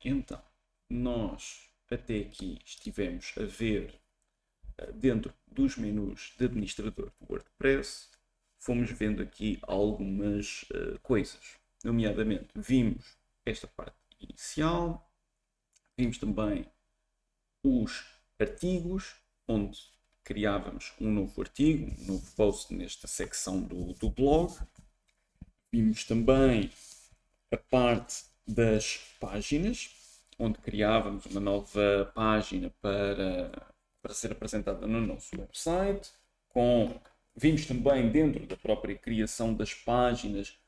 Então, nós até aqui estivemos a ver dentro dos menus de administrador do WordPress, fomos vendo aqui algumas coisas. Nomeadamente, vimos esta parte inicial, vimos também os artigos, onde criávamos um novo artigo, um novo post nesta secção do blog. Vimos também a parte das páginas, onde criávamos uma nova página para ser apresentada no nosso website. Vimos também dentro da própria criação das páginas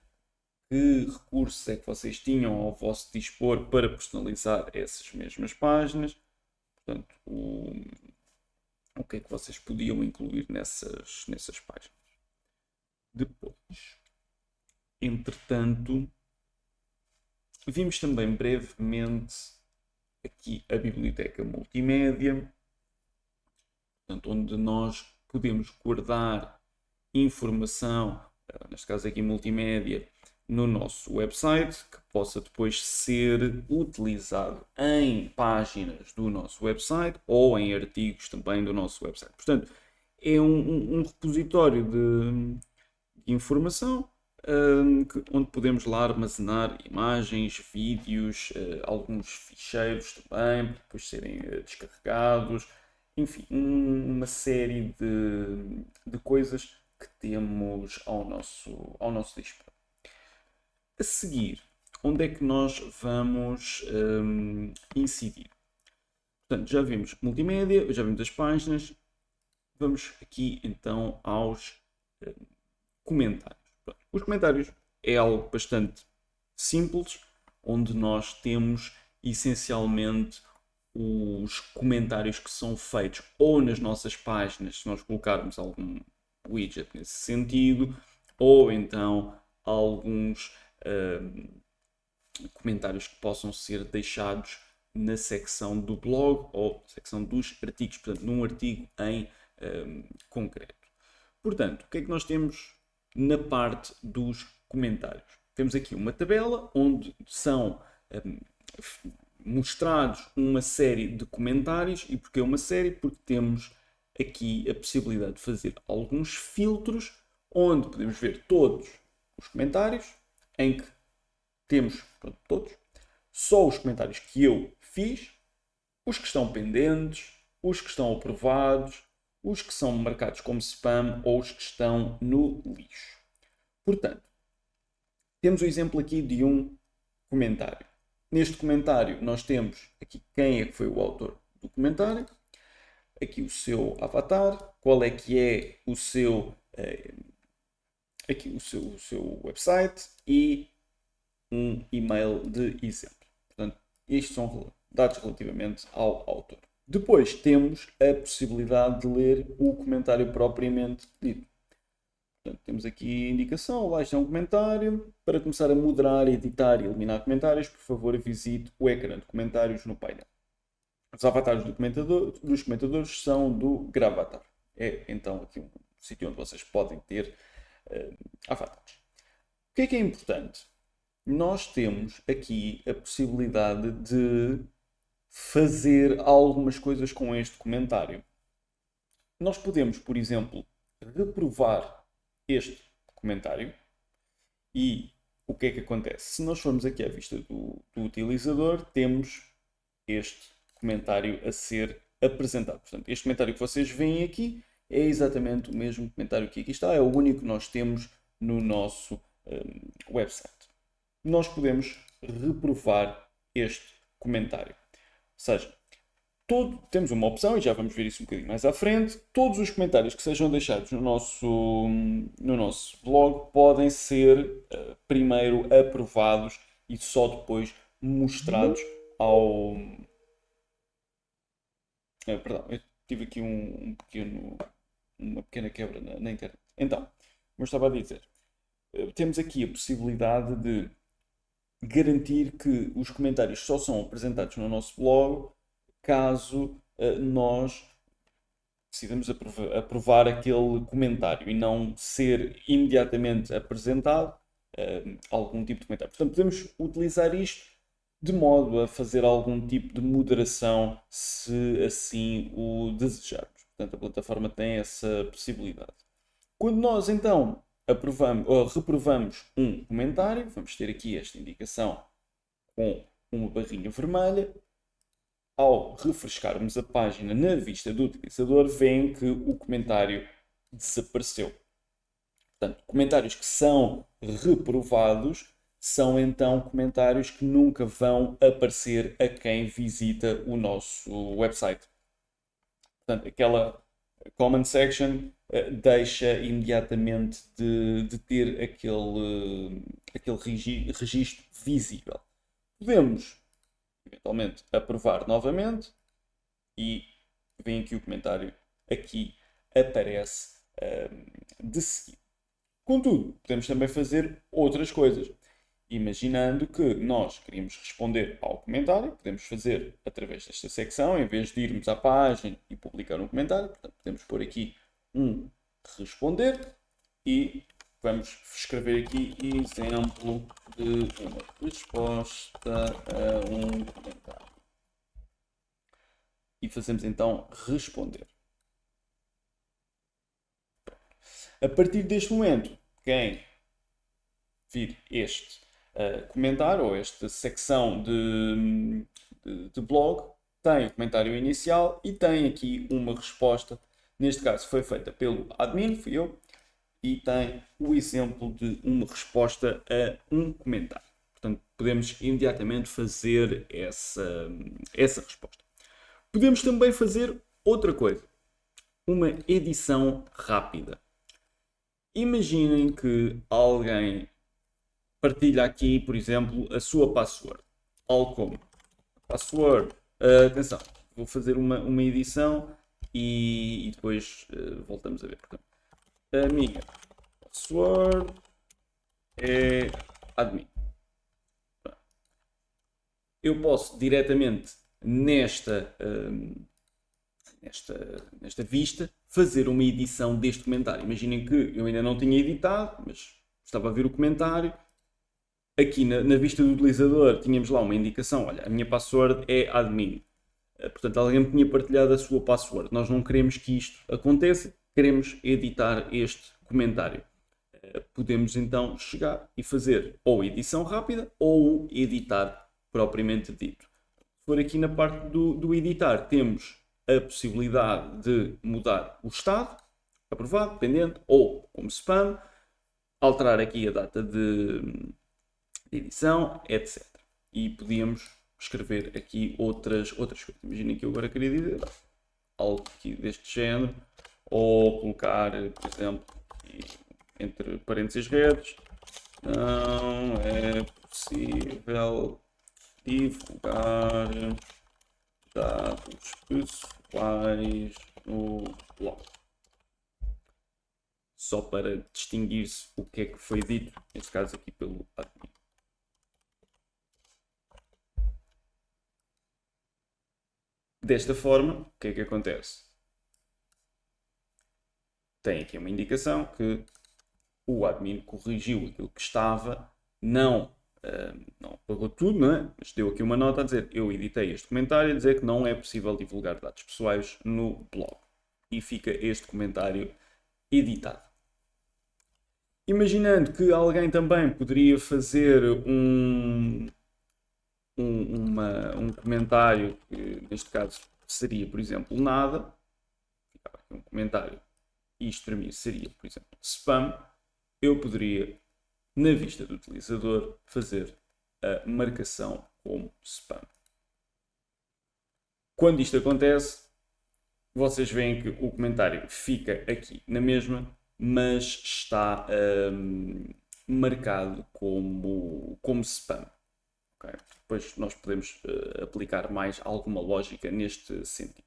que recursos é que vocês tinham ao vosso dispor para personalizar essas mesmas páginas. Portanto, o que é que vocês podiam incluir nessas páginas. Depois, entretanto, vimos também brevemente aqui a biblioteca multimédia, portanto, onde nós podemos guardar informação, neste caso aqui multimédia, no nosso website, que possa depois ser utilizado em páginas do nosso website ou em artigos também do nosso website. Portanto, é um repositório de informação onde podemos lá armazenar imagens, vídeos, alguns ficheiros também, para depois serem descarregados, enfim, uma série de coisas que temos ao nosso dispor. A seguir, onde é que nós vamos incidir? Portanto, já vimos multimédia, já vimos as páginas, vamos aqui então aos comentários. Pronto. Os comentários é algo bastante simples, onde nós temos essencialmente os comentários que são feitos ou nas nossas páginas, se nós colocarmos algum widget nesse sentido, ou então alguns comentários que possam ser deixados na secção do blog ou secção dos artigos, portanto, num artigo em concreto. Portanto, o que é que nós temos na parte dos comentários? Temos aqui uma tabela onde são mostrados uma série de comentários. E porquê uma série? Porque temos aqui a possibilidade de fazer alguns filtros onde podemos ver todos os comentários, em que temos todos, só os comentários que eu fiz, os que estão pendentes, os que estão aprovados, os que são marcados como spam ou os que estão no lixo. Portanto, temos o exemplo aqui de um comentário. Neste comentário nós temos aqui quem é que foi o autor do comentário, aqui o seu avatar, qual é que é o seu aqui o seu website e um e-mail de exemplo. Portanto, estes são dados relativamente ao autor. Depois temos a possibilidade de ler o comentário propriamente dito. Portanto, temos aqui a indicação, lá está um comentário. Para começar a moderar, editar e eliminar comentários, por favor visite o ecrã de comentários no painel. Os avatares dos comentadores são do Gravatar. É então aqui um sítio onde vocês podem ter avatares. O que é importante? Nós temos aqui a possibilidade de fazer algumas coisas com este comentário. Nós podemos, por exemplo, reprovar este comentário e o que é que acontece? Se nós formos aqui à vista do utilizador, temos este comentário a ser apresentado. Portanto, este comentário que vocês veem aqui é exatamente o mesmo comentário que aqui está, é o único que nós temos no nosso website. Nós podemos reprovar este comentário. Ou seja, temos uma opção, e já vamos ver isso um bocadinho mais à frente, todos os comentários que sejam deixados no nosso blog podem ser primeiro aprovados e só depois mostrados ao... perdão, eu tive aqui uma pequena quebra na internet. Então, como eu estava a dizer, temos aqui a possibilidade de garantir que os comentários só são apresentados no nosso blog caso nós decidamos aprovar aquele comentário e não ser imediatamente apresentado algum tipo de comentário. Portanto, podemos utilizar isto de modo a fazer algum tipo de moderação se assim o desejarmos. Portanto, a plataforma tem essa possibilidade. Quando nós então aprovamos, ou reprovamos um comentário, vamos ter aqui esta indicação com uma barrinha vermelha. Ao refrescarmos a página na vista do utilizador, veem que o comentário desapareceu. Portanto, comentários que são reprovados são então comentários que nunca vão aparecer a quem visita o nosso website. Portanto, aquela comment section deixa imediatamente de ter aquele registro visível. Podemos, eventualmente, aprovar novamente e veem que o comentário aqui aparece de seguida. Contudo, podemos também fazer outras coisas. Imaginando que nós queríamos responder ao comentário, podemos fazer através desta secção, em vez de irmos à página e publicar um comentário, portanto, podemos pôr aqui um responder e vamos escrever aqui exemplo de uma resposta a um comentário. E fazemos então responder. A partir deste momento, quem vir este comentário ou esta secção de blog tem o comentário inicial e tem aqui uma resposta. Neste caso foi feita pelo admin, fui eu, e tem o exemplo de uma resposta a um comentário. Portanto, podemos imediatamente fazer essa resposta. Podemos também fazer outra coisa, uma edição rápida. Imaginem que alguém partilha aqui, por exemplo, a sua password. Algo como password. Atenção, vou fazer uma edição e depois voltamos a ver. Portanto, a minha password é admin. Eu posso diretamente nesta vista fazer uma edição deste comentário. Imaginem que eu ainda não tinha editado, mas estava a ver o comentário. Aqui na vista do utilizador tínhamos lá uma indicação, olha, a minha password é admin. Portanto, alguém me tinha partilhado a sua password. Nós não queremos que isto aconteça, queremos editar este comentário. Podemos então chegar e fazer ou edição rápida ou editar propriamente dito. Se for aqui na parte do editar, temos a possibilidade de mudar o estado, aprovado, pendente ou como spam, alterar aqui a data de edição, etc. E podíamos escrever aqui outras coisas. Imaginem que eu agora queria dizer algo aqui deste género, ou colocar, por exemplo, entre parênteses redes, não é possível divulgar dados pessoais no blog. Só para distinguir-se o que é que foi dito, neste caso aqui pelo admin. Desta forma, o que é que acontece? Tem aqui uma indicação que o admin corrigiu aquilo que estava, não apagou tudo, não é? Mas deu aqui uma nota a dizer: eu editei este comentário a dizer que não é possível divulgar dados pessoais no blog. E fica este comentário editado. Imaginando que alguém também poderia fazer um comentário, que neste caso seria, por exemplo, nada, ficava aqui um comentário, e isto para mim seria, por exemplo, spam, eu poderia, na vista do utilizador, fazer a marcação como spam. Quando isto acontece, vocês veem que o comentário fica aqui na mesma, mas está marcado como spam. Okay? Depois nós podemos aplicar mais alguma lógica neste sentido.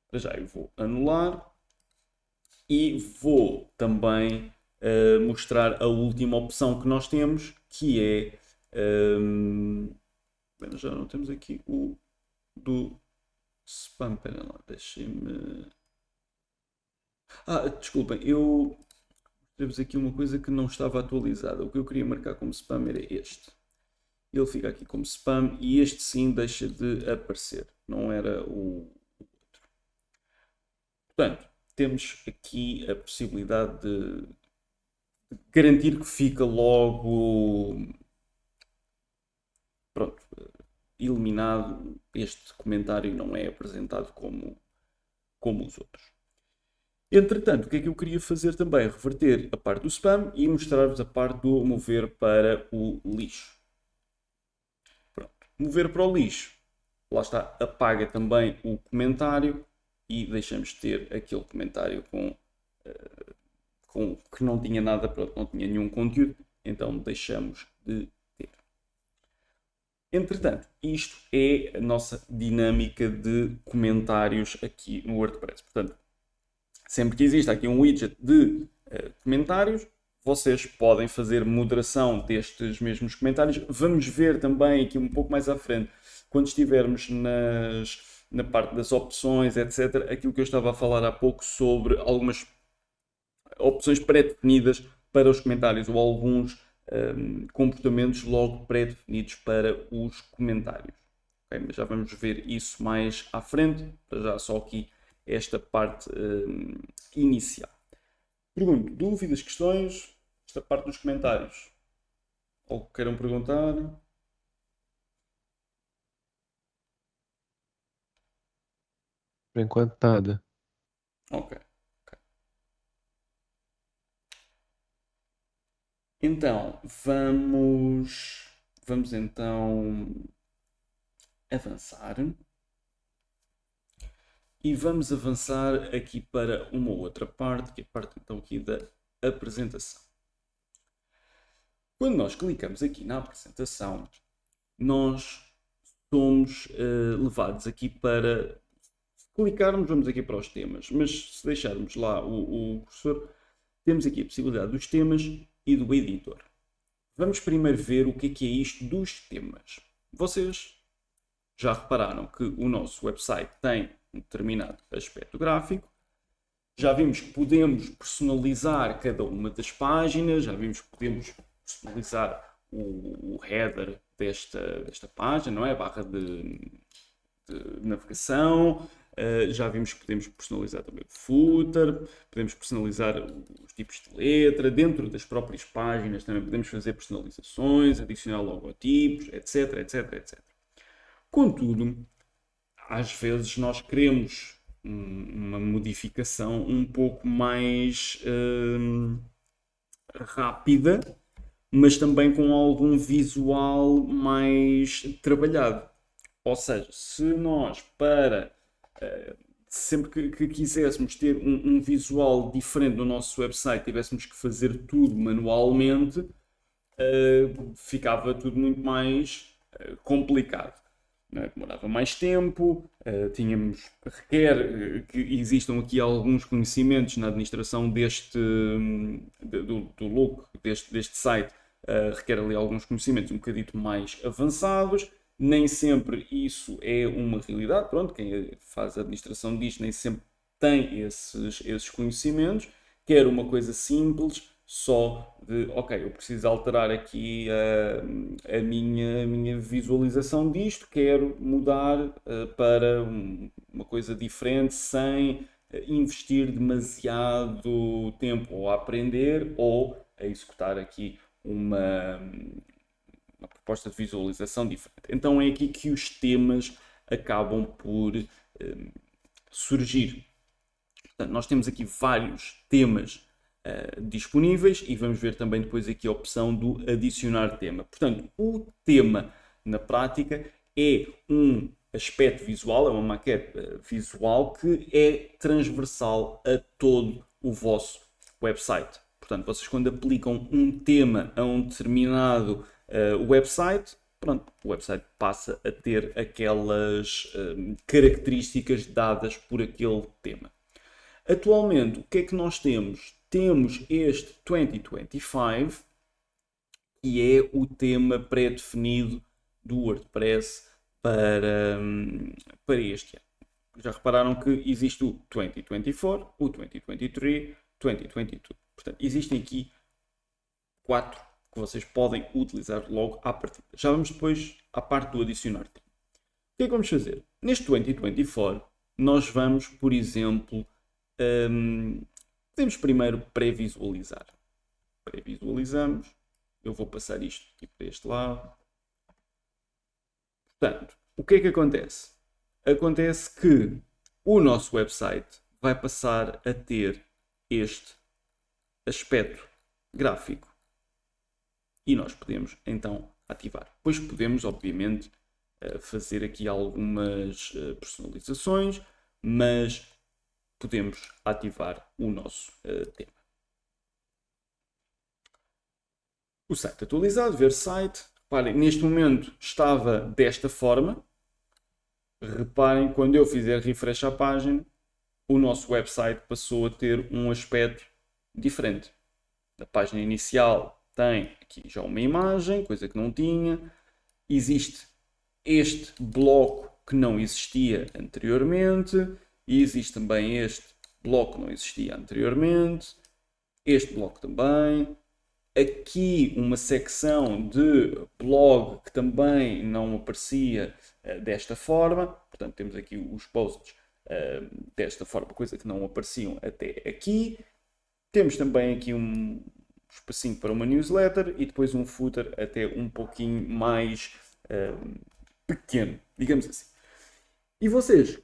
Para já eu vou anular e vou também mostrar a última opção que nós temos, que é bem, já não temos aqui o do spam. Pera lá, deixem-me. Desculpem, temos aqui uma coisa que não estava atualizada. O que eu queria marcar como spam era este. ele fica aqui como spam e este sim deixa de aparecer. Não era o outro. Portanto, temos aqui a possibilidade de garantir que fica logo, pronto, eliminado. Este comentário não é apresentado como os outros. Entretanto, o que é que eu queria fazer também? Reverter a parte do spam e mostrar-vos a parte do mover para o lixo. Pronto. Mover para o lixo. Lá está, apaga também o comentário e deixamos de ter aquele comentário com que não tinha nada, pronto, não tinha nenhum conteúdo, então deixamos de ter. Entretanto, isto é a nossa dinâmica de comentários aqui no WordPress. Portanto, sempre que existe aqui um widget de comentários, vocês podem fazer moderação destes mesmos comentários. Vamos ver também aqui um pouco mais à frente, quando estivermos na parte das opções, etc., aquilo que eu estava a falar há pouco sobre algumas opções pré-definidas para os comentários ou alguns comportamentos logo pré-definidos para os comentários. Okay? Mas já vamos ver isso mais à frente, para já só aqui esta parte inicial. Pergunto, dúvidas, questões? Esta parte dos comentários. Ou queiram perguntar? Por enquanto, nada. Ok. Então, vamos então avançar. E vamos avançar aqui para uma outra parte, que é a parte então aqui da apresentação. Quando nós clicamos aqui na apresentação, nós somos levados aqui para clicarmos, vamos aqui para os temas, mas se deixarmos lá o cursor, temos aqui a possibilidade dos temas e do editor. Vamos primeiro ver o que é isto dos temas. Vocês já repararam que o nosso website tem um determinado aspecto gráfico. Já vimos que podemos personalizar cada uma das páginas, já vimos que podemos personalizar o header desta página, não é? A barra de navegação. Já vimos que podemos personalizar também o footer, podemos personalizar os tipos de letra, dentro das próprias páginas também podemos fazer personalizações, adicionar logotipos, etc, etc, etc. Contudo, às vezes nós queremos uma modificação um pouco mais rápida, mas também com algum visual mais trabalhado. Ou seja, se nós sempre que quiséssemos ter um visual diferente no nosso website, tivéssemos que fazer tudo manualmente, ficava tudo muito mais complicado. Demorava mais tempo, requer que existam aqui alguns conhecimentos na administração do look deste site, requer ali alguns conhecimentos um bocadito mais avançados. Nem sempre isso é uma realidade. Pronto, quem faz a administração disto nem sempre tem esses conhecimentos. Quer uma coisa simples, só de, ok, eu preciso alterar aqui a minha visualização disto, quero mudar para uma coisa diferente sem investir demasiado tempo ou a aprender ou a executar aqui uma proposta de visualização diferente. Então é aqui que os temas acabam por surgir. Portanto, nós temos aqui vários temas disponíveis e vamos ver também depois aqui a opção do adicionar tema. Portanto, o tema na prática é um aspecto visual, é uma maquete visual que é transversal a todo o vosso website. Portanto, vocês quando aplicam um tema a um determinado website, pronto, o website passa a ter aquelas características dadas por aquele tema. Atualmente, o que é que nós temos? Temos este 2025, que é o tema pré-definido do WordPress para este ano. Já repararam que existe o 2024, o 2023, 2022. Portanto, existem aqui 4 que vocês podem utilizar logo à partida. Já vamos depois à parte do adicionar tema. O que é que vamos fazer? Neste 2024, nós vamos, por exemplo, podemos primeiro pré-visualizar. Pré-visualizamos. Eu vou passar isto aqui para este lado. Portanto, o que é que acontece? Acontece que o nosso website vai passar a ter este aspecto gráfico. E nós podemos então ativar. Depois podemos, obviamente, fazer aqui algumas personalizações, mas podemos ativar o nosso tema. O site atualizado, ver site. Reparem, neste momento estava desta forma. Reparem, quando eu fizer refresh à página, o nosso website passou a ter um aspecto diferente. A página inicial tem aqui já uma imagem, coisa que não tinha. Existe este bloco que não existia anteriormente. E existe também este bloco que não existia anteriormente. Este bloco também. Aqui uma secção de blog que também não aparecia desta forma. Portanto, temos aqui os posts desta forma, coisa que não apareciam até aqui. Temos também aqui um espacinho para uma newsletter e depois um footer até um pouquinho mais pequeno, digamos assim. E vocês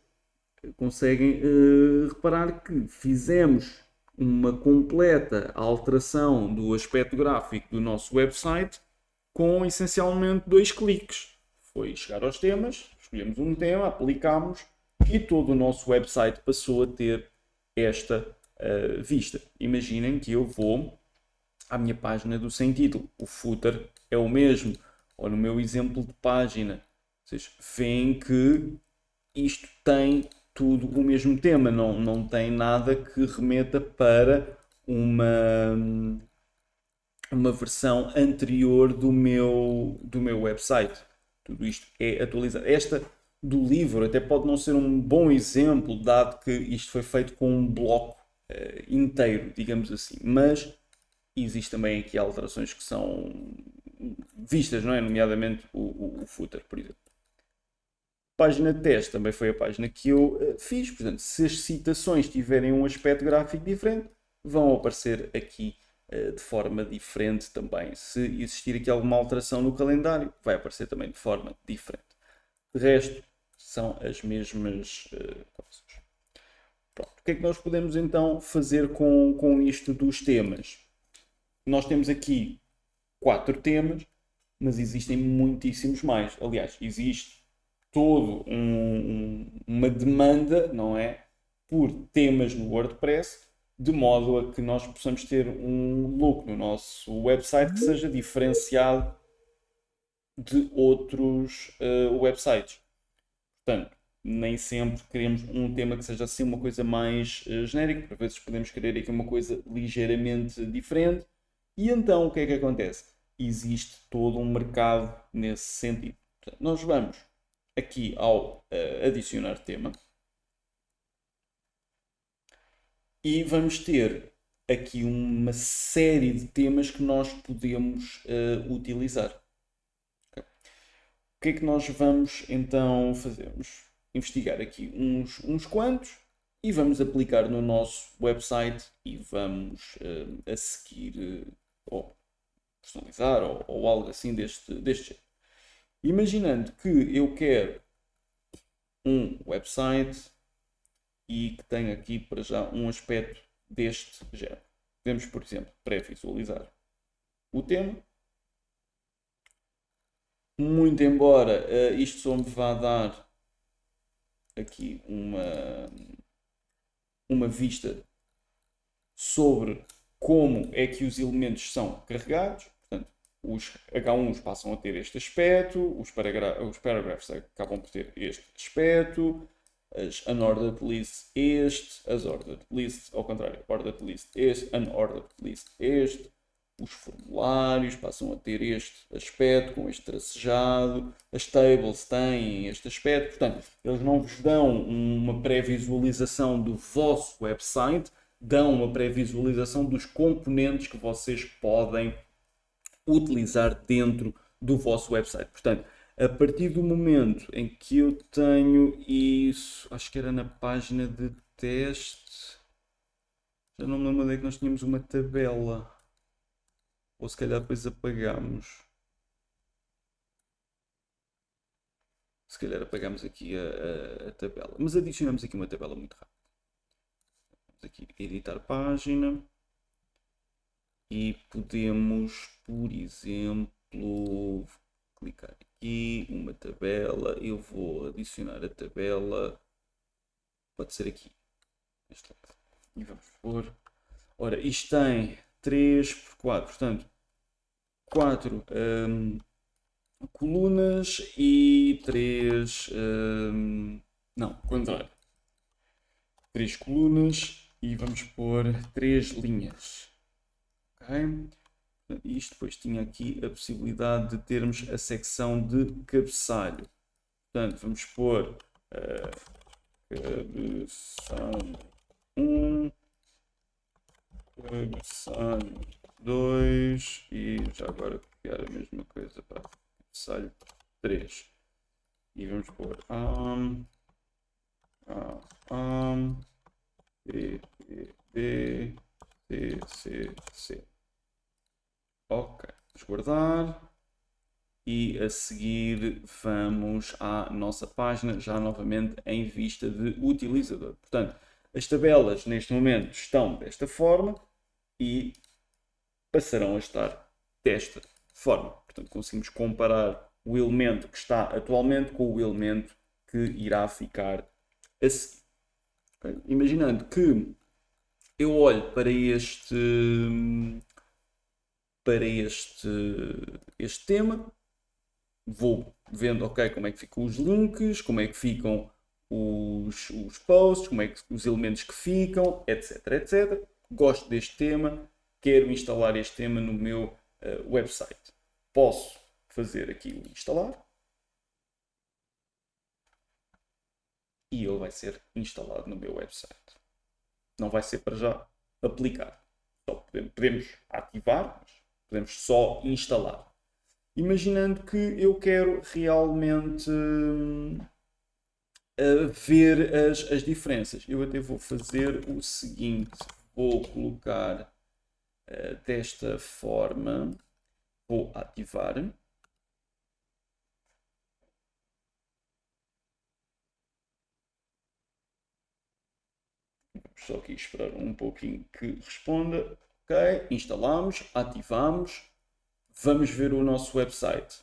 conseguem reparar que fizemos uma completa alteração do aspecto gráfico do nosso website com essencialmente 2 cliques. Foi chegar aos temas, escolhemos um tema, aplicámos e todo o nosso website passou a ter esta vista. Imaginem que eu vou à minha página do sem título. O footer é o mesmo. Ou no meu exemplo de página. Vocês veem que isto tem tudo o mesmo tema. Não tem nada que remeta para uma versão anterior do meu website. Tudo isto é atualizado. Esta do livro até pode não ser um bom exemplo, dado que isto foi feito com um bloco inteiro, digamos assim. Mas existe também aqui alterações que são vistas, não é? Nomeadamente o footer, por exemplo. Página de teste também foi a página que eu fiz. Portanto, se as citações tiverem um aspecto gráfico diferente, vão aparecer aqui de forma diferente também. Se existir aqui alguma alteração no calendário, vai aparecer também de forma diferente. De resto, são as mesmas coisas. Pronto. O que é que nós podemos então fazer com isto dos temas? Nós temos aqui 4 temas, mas existem muitíssimos mais. Aliás, existe toda uma demanda, não é, por temas no WordPress, de modo a que nós possamos ter um look no nosso website que seja diferenciado de outros websites. Portanto, nem sempre queremos um tema que seja assim uma coisa mais genérica, por vezes podemos querer aqui uma coisa ligeiramente diferente. E então o que é que acontece? Existe todo um mercado nesse sentido. Portanto, nós vamos aqui ao adicionar tema e vamos ter aqui uma série de temas que nós podemos utilizar. Okay. O que é que nós vamos então fazer? Vamos investigar aqui uns quantos e vamos aplicar no nosso website e vamos a seguir ou personalizar ou algo assim deste jeito. Imaginando que eu quero um website e que tenha aqui para já um aspecto deste género. Podemos, por exemplo, pré-visualizar o tema. Muito embora isto só me vá dar aqui uma vista sobre como é que os elementos são carregados. Portanto, os H1s passam a ter este aspecto, os paragraphs acabam por ter este aspecto, as unordered lists este, as ordered lists ao contrário, ordered list este, unordered list este, os formulários passam a ter este aspecto com este tracejado, as tables têm este aspecto. Portanto, eles não vos dão uma pré-visualização do vosso website, dão uma pré-visualização dos componentes que vocês podem utilizar dentro do vosso website. Portanto, a partir do momento em que eu tenho isso, acho que era na página de teste, já não me lembro onde é que nós tínhamos uma tabela, ou se calhar depois apagámos. Se calhar apagámos aqui a tabela, mas adicionamos aqui uma tabela muito rápida. Vamos aqui editar página e podemos, por exemplo, clicar aqui, uma tabela, eu vou adicionar a tabela, pode ser aqui, este lado, e vamos pôr, ora, isto tem 3 por 4, portanto, 4 colunas e 3, não, contrário, 3 colunas e vamos pôr 3 linhas, ok? Isto depois tinha aqui a possibilidade de termos a secção de cabeçalho. Portanto, vamos pôr cabeçalho 1, cabeçalho 2 e já agora copiar a mesma coisa para cabeçalho 3. E vamos pôr B, B, B, C, C, C. Ok, vamos guardar e a seguir vamos à nossa página, já novamente em vista de utilizador. Portanto, as tabelas neste momento estão desta forma e passarão a estar desta forma. Portanto, conseguimos comparar o elemento que está atualmente com o elemento que irá ficar a seguir. Okay? Imaginando que eu olho para este tema, vou vendo, ok, como é que ficam os links, como é que ficam os posts, como é que os elementos que ficam, etc, etc. Gosto deste tema, quero instalar este tema no meu website. Posso fazer aqui o instalar e ele vai ser instalado no meu website. Não vai ser para já aplicado. Só podemos ativar, mas podemos só instalar. Imaginando que eu quero realmente ver as diferenças. Eu até vou fazer o seguinte. Vou colocar desta forma. Vou ativar. Vamos só aqui esperar um pouquinho que responda. Ok, instalamos, ativamos. Vamos ver o nosso website.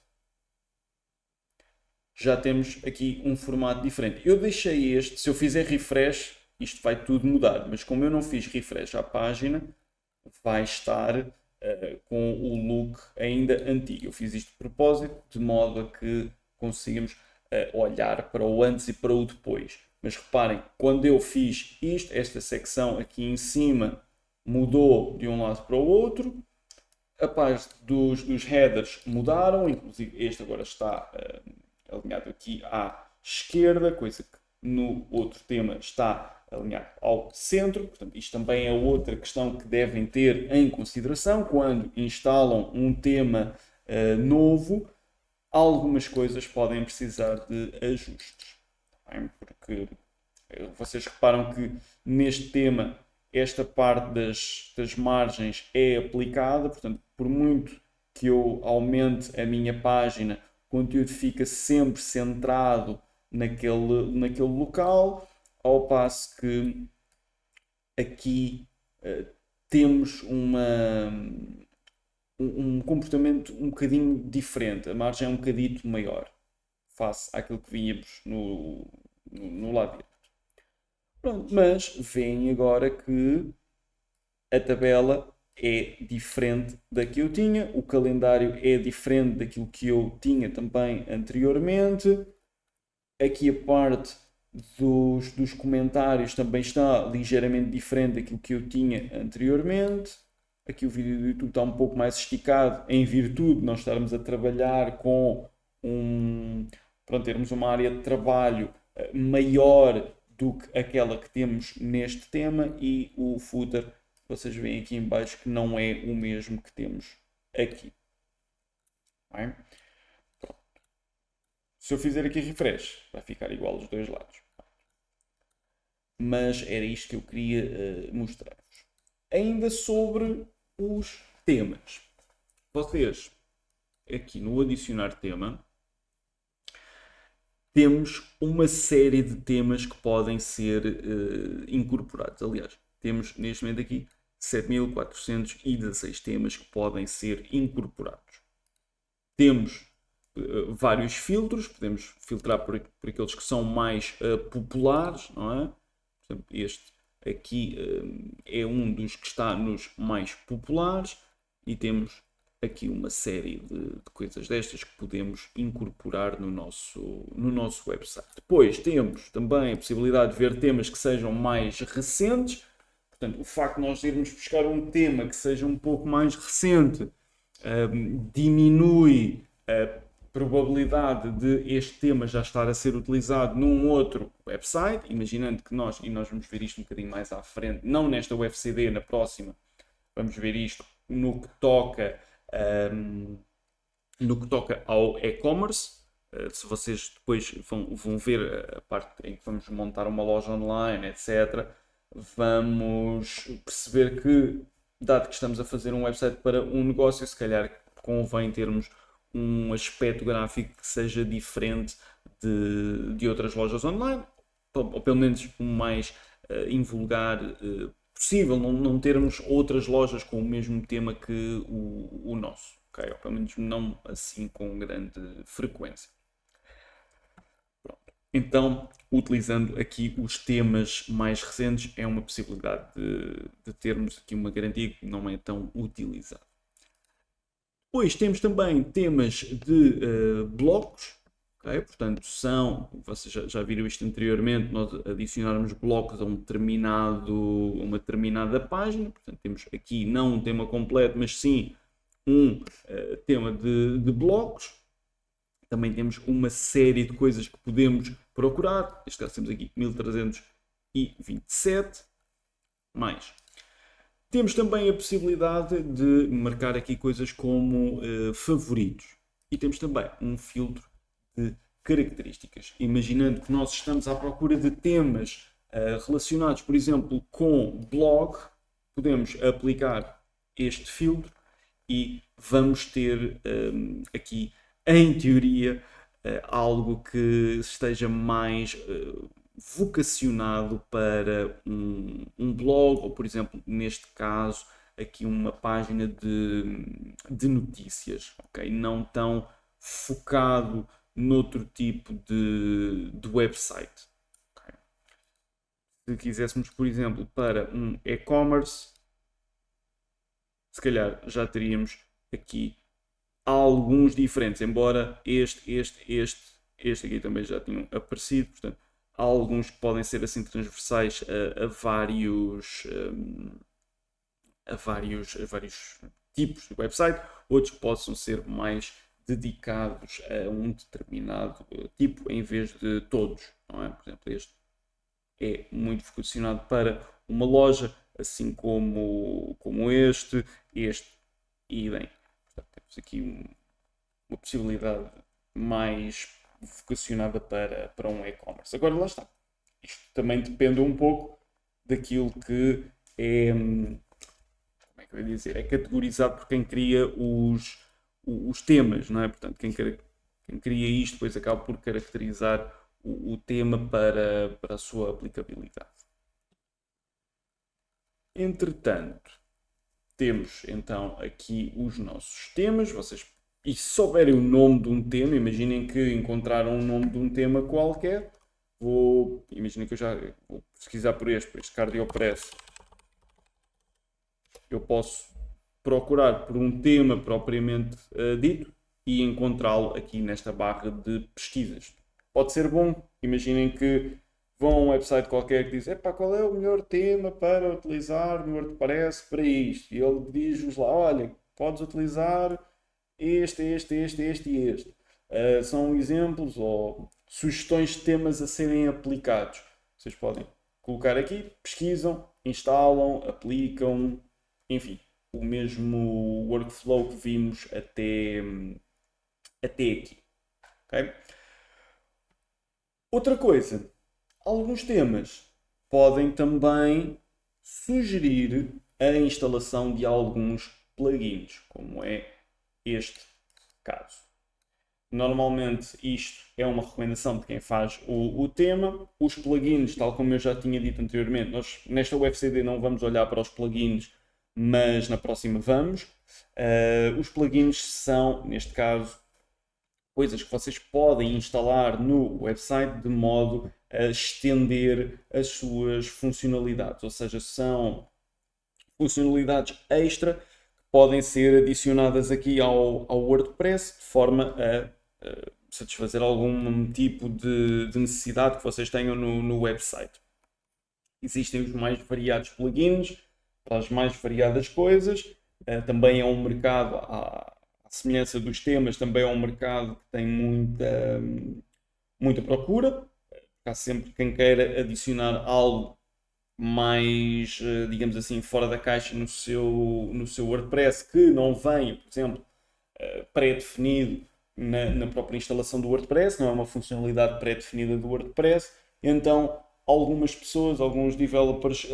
Já temos aqui um formato diferente. Eu deixei este, se eu fizer refresh, isto vai tudo mudar, mas como eu não fiz refresh à página, vai estar com o look ainda antigo. Eu fiz isto de propósito, de modo a que consigamos olhar para o antes e para o depois. Mas reparem, quando eu fiz isto, esta secção aqui em cima mudou de um lado para o outro, a parte dos headers mudaram, inclusive este agora está alinhado aqui à esquerda, coisa que no outro tema está alinhado ao centro. Portanto, isto também é outra questão que devem ter em consideração quando instalam um tema novo. Algumas coisas podem precisar de ajustes, porque vocês reparam que neste tema esta parte das margens é aplicada, portanto, por muito que eu aumente a minha página, o conteúdo fica sempre centrado naquele local, ao passo que aqui temos um comportamento um bocadinho diferente, a margem é um bocadito maior face àquilo que vínhamos no lado direito. Pronto, mas veem agora que a tabela é diferente da que eu tinha, o calendário é diferente daquilo que eu tinha também anteriormente. Aqui a parte dos comentários também está ligeiramente diferente daquilo que eu tinha anteriormente. Aqui o vídeo do YouTube está um pouco mais esticado em virtude de nós estarmos a trabalhar com termos uma área de trabalho maior do que aquela que temos neste tema, e o footer, vocês veem aqui em baixo que não é o mesmo que temos aqui. Bem? Se eu fizer aqui refresh, vai ficar igual aos dois lados. Mas era isto que eu queria mostrar-vos. Ainda sobre os temas. Vocês, aqui no adicionar tema, temos uma série de temas que podem ser incorporados. Aliás, temos neste momento aqui 7.416 temas que podem ser incorporados. Temos vários filtros, podemos filtrar por aqueles que são mais populares, não é? Por exemplo, este aqui é um dos que está nos mais populares e temos aqui uma série de coisas destas que podemos incorporar no nosso website. Depois temos também a possibilidade de ver temas que sejam mais recentes. Portanto, o facto de nós irmos buscar um tema que seja um pouco mais recente diminui a probabilidade de este tema já estar a ser utilizado num outro website, imaginando que nós vamos ver isto um bocadinho mais à frente, não nesta UFCD, na próxima, vamos ver isto no que toca ao e-commerce. Se vocês depois vão ver a parte em que vamos montar uma loja online, etc., vamos perceber que, dado que estamos a fazer um website para um negócio, se calhar convém termos um aspecto gráfico que seja diferente de outras lojas online, ou pelo menos o mais invulgar possível, não termos outras lojas com o mesmo tema que o nosso, okay? Ou pelo menos não assim com grande frequência. Pronto. Então, utilizando aqui os temas mais recentes, é uma possibilidade de termos aqui uma garantia que não é tão utilizada. Depois temos também temas de blocos, okay? Portanto, vocês já viram isto anteriormente, nós adicionarmos blocos a uma determinada página. Portanto, temos aqui não um tema completo, mas sim um tema de blocos. Também temos uma série de coisas que podemos procurar. Neste caso temos aqui 1327. Mais. Temos também a possibilidade de marcar aqui coisas como favoritos. E temos também um filtro de características. Imaginando que nós estamos à procura de temas relacionados, por exemplo, com blog, podemos aplicar este filtro e vamos ter aqui, em teoria, algo que esteja mais vocacionado para um blog, ou por exemplo, neste caso, aqui uma página de notícias, ok? Não tão focado noutro tipo de website. Okay? Se quiséssemos, por exemplo, para um e-commerce, se calhar já teríamos aqui alguns diferentes, embora este aqui também já tinham aparecido, portanto, há alguns que podem ser assim transversais a vários tipos de website, outros que possam ser mais dedicados a um determinado tipo em vez de todos, não é? Por exemplo, este é muito vocacionado para uma loja, assim como este e bem, portanto, temos aqui uma possibilidade mais vocacionada para um e-commerce. Agora lá está. Isto também depende um pouco daquilo que é, como é que eu ia dizer, é categorizado por quem cria os temas, não é? Portanto, quem cria isto depois acaba por caracterizar o tema para a sua aplicabilidade. Entretanto, temos então aqui os nossos temas. E se souberem o nome de um tema, imaginem que encontraram o nome de um tema qualquer. Imaginem que eu já vou pesquisar por este CardioPress. Eu posso procurar por um tema propriamente dito e encontrá-lo aqui nesta barra de pesquisas. Pode ser bom. Imaginem que vão a um website qualquer que diz: epá, qual é o melhor tema para utilizar no WordPress para isto? E ele diz-vos lá: olha, podes utilizar este e este. São exemplos ou sugestões de temas a serem aplicados. Vocês podem colocar aqui, pesquisam, instalam, aplicam, enfim, o mesmo workflow que vimos até aqui. Okay? Outra coisa, alguns temas podem também sugerir a instalação de alguns plugins, como é este caso. Normalmente isto é uma recomendação de quem faz o tema. Os plugins, tal como eu já tinha dito anteriormente, nós nesta UFCD não vamos olhar para os plugins, mas na próxima vamos. Os plugins são, neste caso, coisas que vocês podem instalar no website de modo a estender as suas funcionalidades, ou seja, são funcionalidades extra que podem ser adicionadas aqui ao WordPress de forma a satisfazer algum tipo de necessidade que vocês tenham no website. Existem os mais variados plugins para as mais variadas coisas. Também é um mercado, à semelhança dos temas, também é um mercado que tem muita procura. Há sempre quem queira adicionar algo mais, digamos assim, fora da caixa no seu WordPress, que não venha, por exemplo, pré-definido na própria instalação do WordPress, não é uma funcionalidade pré-definida do WordPress. Então, algumas pessoas, alguns developers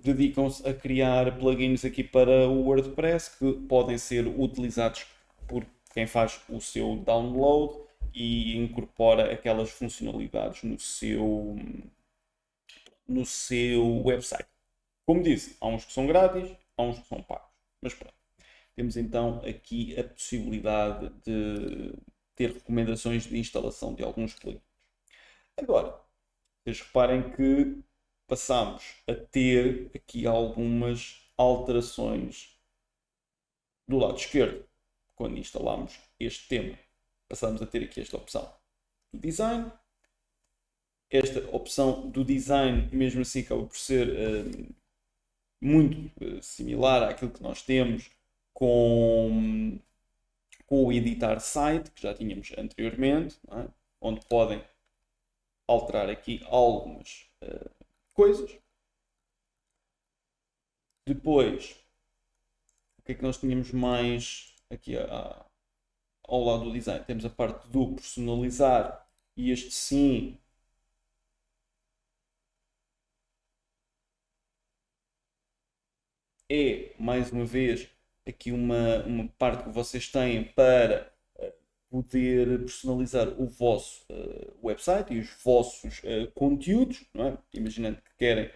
dedicam-se a criar plugins aqui para o WordPress que podem ser utilizados por quem faz o seu download e incorpora aquelas funcionalidades no seu website. Como disse, há uns que são grátis, há uns que são pagos. Mas pronto. Temos então aqui a possibilidade de ter recomendações de instalação de alguns plugins. Agora, vocês reparem que passamos a ter aqui algumas alterações do lado esquerdo. Quando instalamos este tema, passamos a ter aqui esta opção do design. Esta opção do design, mesmo assim, acaba por ser muito similar àquilo que nós temos com o editar site, que já tínhamos anteriormente, é? Onde podem alterar aqui algumas coisas. Depois, o que é que nós tínhamos mais aqui ao lado do design? Temos a parte do personalizar, e este sim é, mais uma vez, aqui uma parte que vocês têm para poder personalizar o vosso website e os vossos conteúdos, não é? Imaginando que querem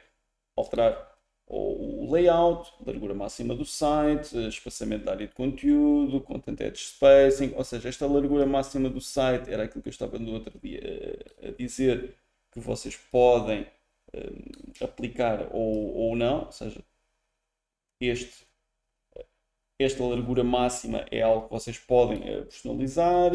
alterar o layout, largura máxima do site, espaçamento da área de conteúdo, content edge spacing, ou seja, esta largura máxima do site era aquilo que eu estava no outro dia a dizer, que vocês podem aplicar ou não, ou seja, esta largura máxima é algo que vocês podem personalizar.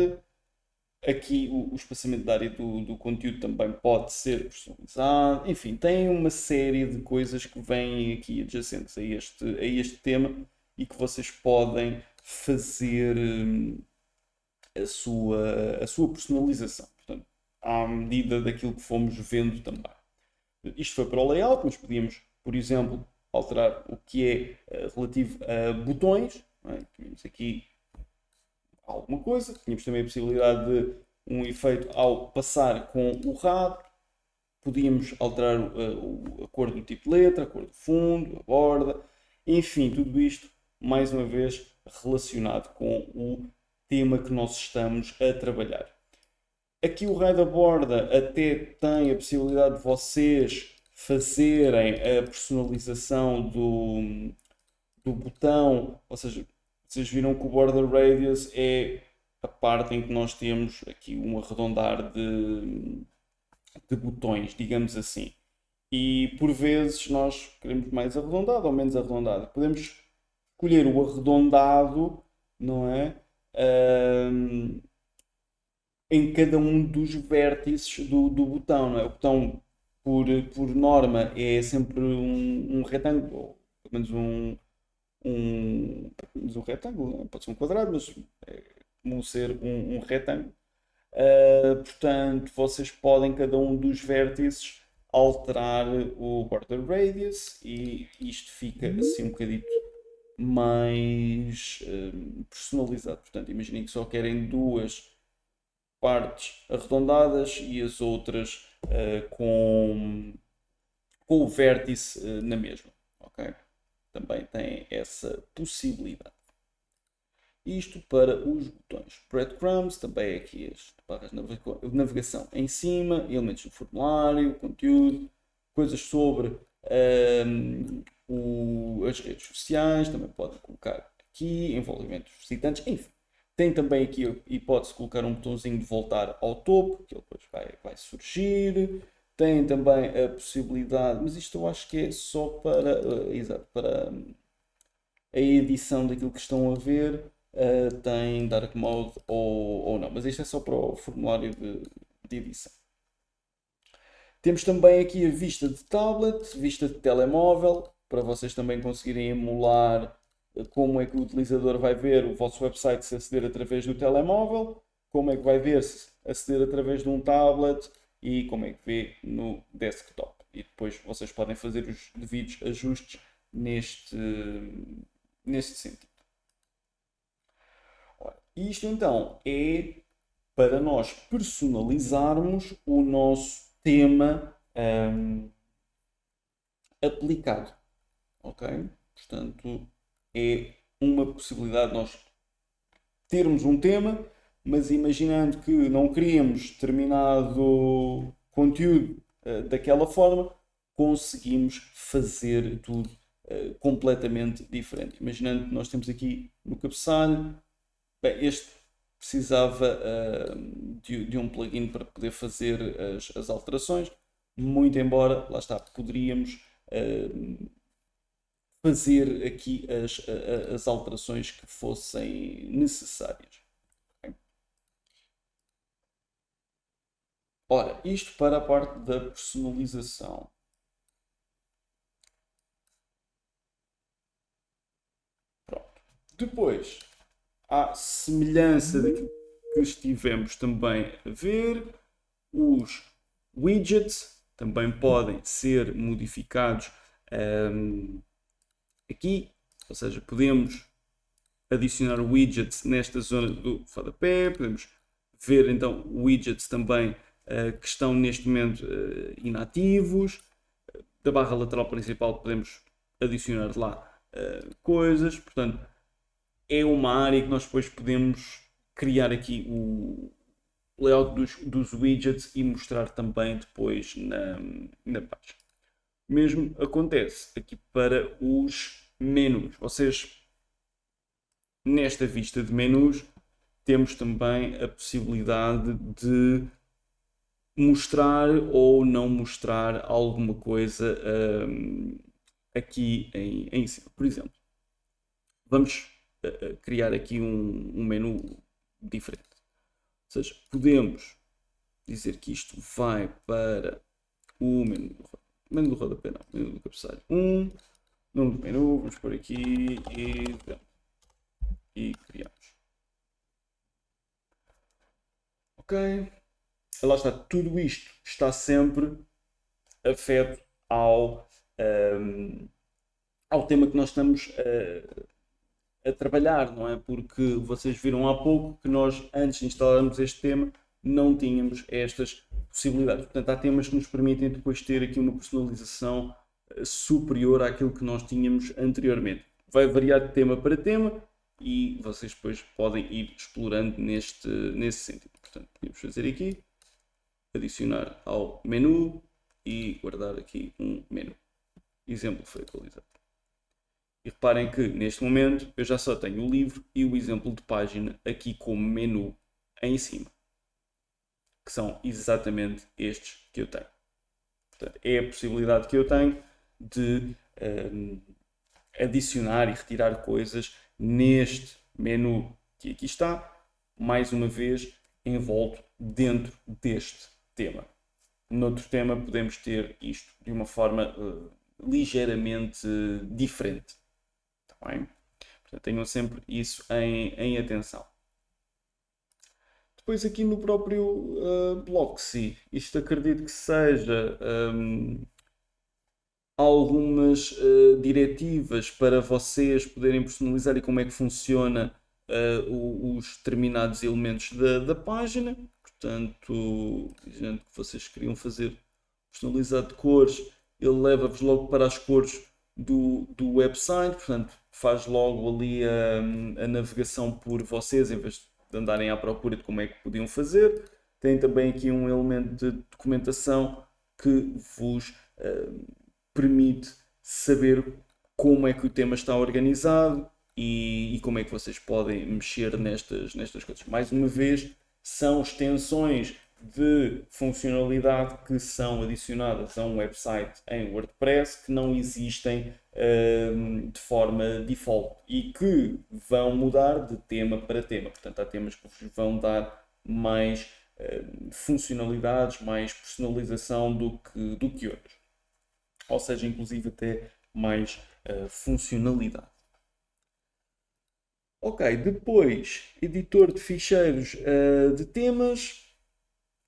Aqui o espaçamento da área do conteúdo também pode ser personalizado. Enfim, tem uma série de coisas que vêm aqui adjacentes a este tema e que vocês podem fazer a sua personalização. Portanto, à medida daquilo que fomos vendo também. Isto foi para o layout, mas podíamos, por exemplo, alterar o que é relativo a botões. É? Tínhamos aqui alguma coisa. Tínhamos também a possibilidade de um efeito ao passar com o rabo. Podíamos alterar a cor do tipo de letra, a cor do fundo, a borda. Enfim, tudo isto, mais uma vez, relacionado com o tema que nós estamos a trabalhar. Aqui o raio da borda até tem a possibilidade de vocês fazerem a personalização do botão, ou seja, vocês viram que o border radius é a parte em que nós temos aqui um arredondar de botões, digamos assim. E por vezes nós queremos mais arredondado ou menos arredondado. Podemos escolher o arredondado, não é? Em cada um dos vértices do botão, não é? O botão, por norma, é sempre um retângulo, ou pelo menos um retângulo, não é? Pode ser um quadrado, mas é comum ser um retângulo. Portanto, vocês podem, cada um dos vértices, alterar o border radius e isto fica assim um bocadito mais personalizado. Portanto, imaginem que só querem duas partes arredondadas e as outras com o vértice na mesma. Okay? Também tem essa possibilidade. Isto para os botões. Breadcrumbs, também é aqui as barras de navegação em cima, elementos do formulário, conteúdo, coisas sobre as redes sociais, também podem colocar aqui, envolvimento dos visitantes, enfim. Tem também aqui a hipótese de colocar um botãozinho de voltar ao topo, que ele depois vai surgir. Tem também a possibilidade, mas isto eu acho que é só para, para a edição daquilo que estão a ver. Tem Dark Mode ou não, mas isto é só para o formulário de edição. Temos também aqui a vista de tablet, vista de telemóvel, para vocês também conseguirem emular como é que o utilizador vai ver o vosso website se aceder através do telemóvel, como é que vai ver se aceder através de um tablet e como é que vê no desktop. E depois vocês podem fazer os devidos ajustes neste sentido. Isto então é para nós personalizarmos o nosso tema aplicado. Ok? Portanto, é uma possibilidade de nós termos um tema, mas imaginando que não queríamos determinado conteúdo daquela forma, conseguimos fazer tudo completamente diferente. Imaginando que nós temos aqui no cabeçalho, bem, este precisava de um plugin para poder fazer as alterações, muito embora, lá está, poderíamos fazer aqui as alterações que fossem necessárias. Okay? Ora, isto para a parte da personalização. Pronto. Depois, à semelhança daquilo que estivemos também a ver, os widgets também podem ser modificados aqui, ou seja, podemos adicionar widgets nesta zona do rodapé, podemos ver então widgets também que estão neste momento inativos. Da barra lateral principal podemos adicionar lá coisas, portanto é uma área que nós depois podemos criar aqui o layout dos widgets e mostrar também depois na página. O mesmo acontece aqui para os menus. Vocês, nesta vista de menus, temos também a possibilidade de mostrar ou não mostrar alguma coisa aqui em cima. Por exemplo, vamos criar aqui um menu diferente. Ou seja, podemos dizer que isto vai para o menu do rodapé, não, menu do cabeçalho 1, nome do menu, vamos por aqui e criamos. Ok. Lá está, tudo isto está sempre afeto ao tema que nós estamos a trabalhar, não é? Porque vocês viram há pouco que nós, antes de instalarmos este tema, não tínhamos estas possibilidades. Portanto, há temas que nos permitem depois ter aqui uma personalização superior àquilo que nós tínhamos anteriormente. Vai variar de tema para tema e vocês depois podem ir explorando nesse sentido. Portanto, podemos fazer aqui, adicionar ao menu e guardar aqui um menu. Exemplo foi atualizado. E reparem que neste momento eu já só tenho o livro e o exemplo de página aqui como menu em cima, que são exatamente estes que eu tenho. Portanto, é a possibilidade que eu tenho de adicionar e retirar coisas neste menu que aqui está, mais uma vez envolto dentro deste tema. Noutro tema podemos ter isto de uma forma ligeiramente diferente. Tá bem? Portanto, tenham sempre isso em atenção. Depois aqui no próprio Blocksy, isto acredito que seja algumas diretivas para vocês poderem personalizar e como é que funciona os determinados elementos da página. portanto, dizendo que vocês queriam fazer personalizado de cores, ele leva-vos logo para as cores do website, portanto, faz logo ali a navegação por vocês, em vez de andarem à procura de como é que podiam fazer. Tem também aqui um elemento de documentação que vos permite saber como é que o tema está organizado e como é que vocês podem mexer nestas coisas. Mais uma vez, são extensões de funcionalidade que são adicionadas a um website em WordPress que não existem de forma default e que vão mudar de tema para tema. Portanto, há temas que vos vão dar mais funcionalidades, mais personalização do que outros. Ou seja, inclusive até mais funcionalidade. Ok, depois, editor de ficheiros de temas.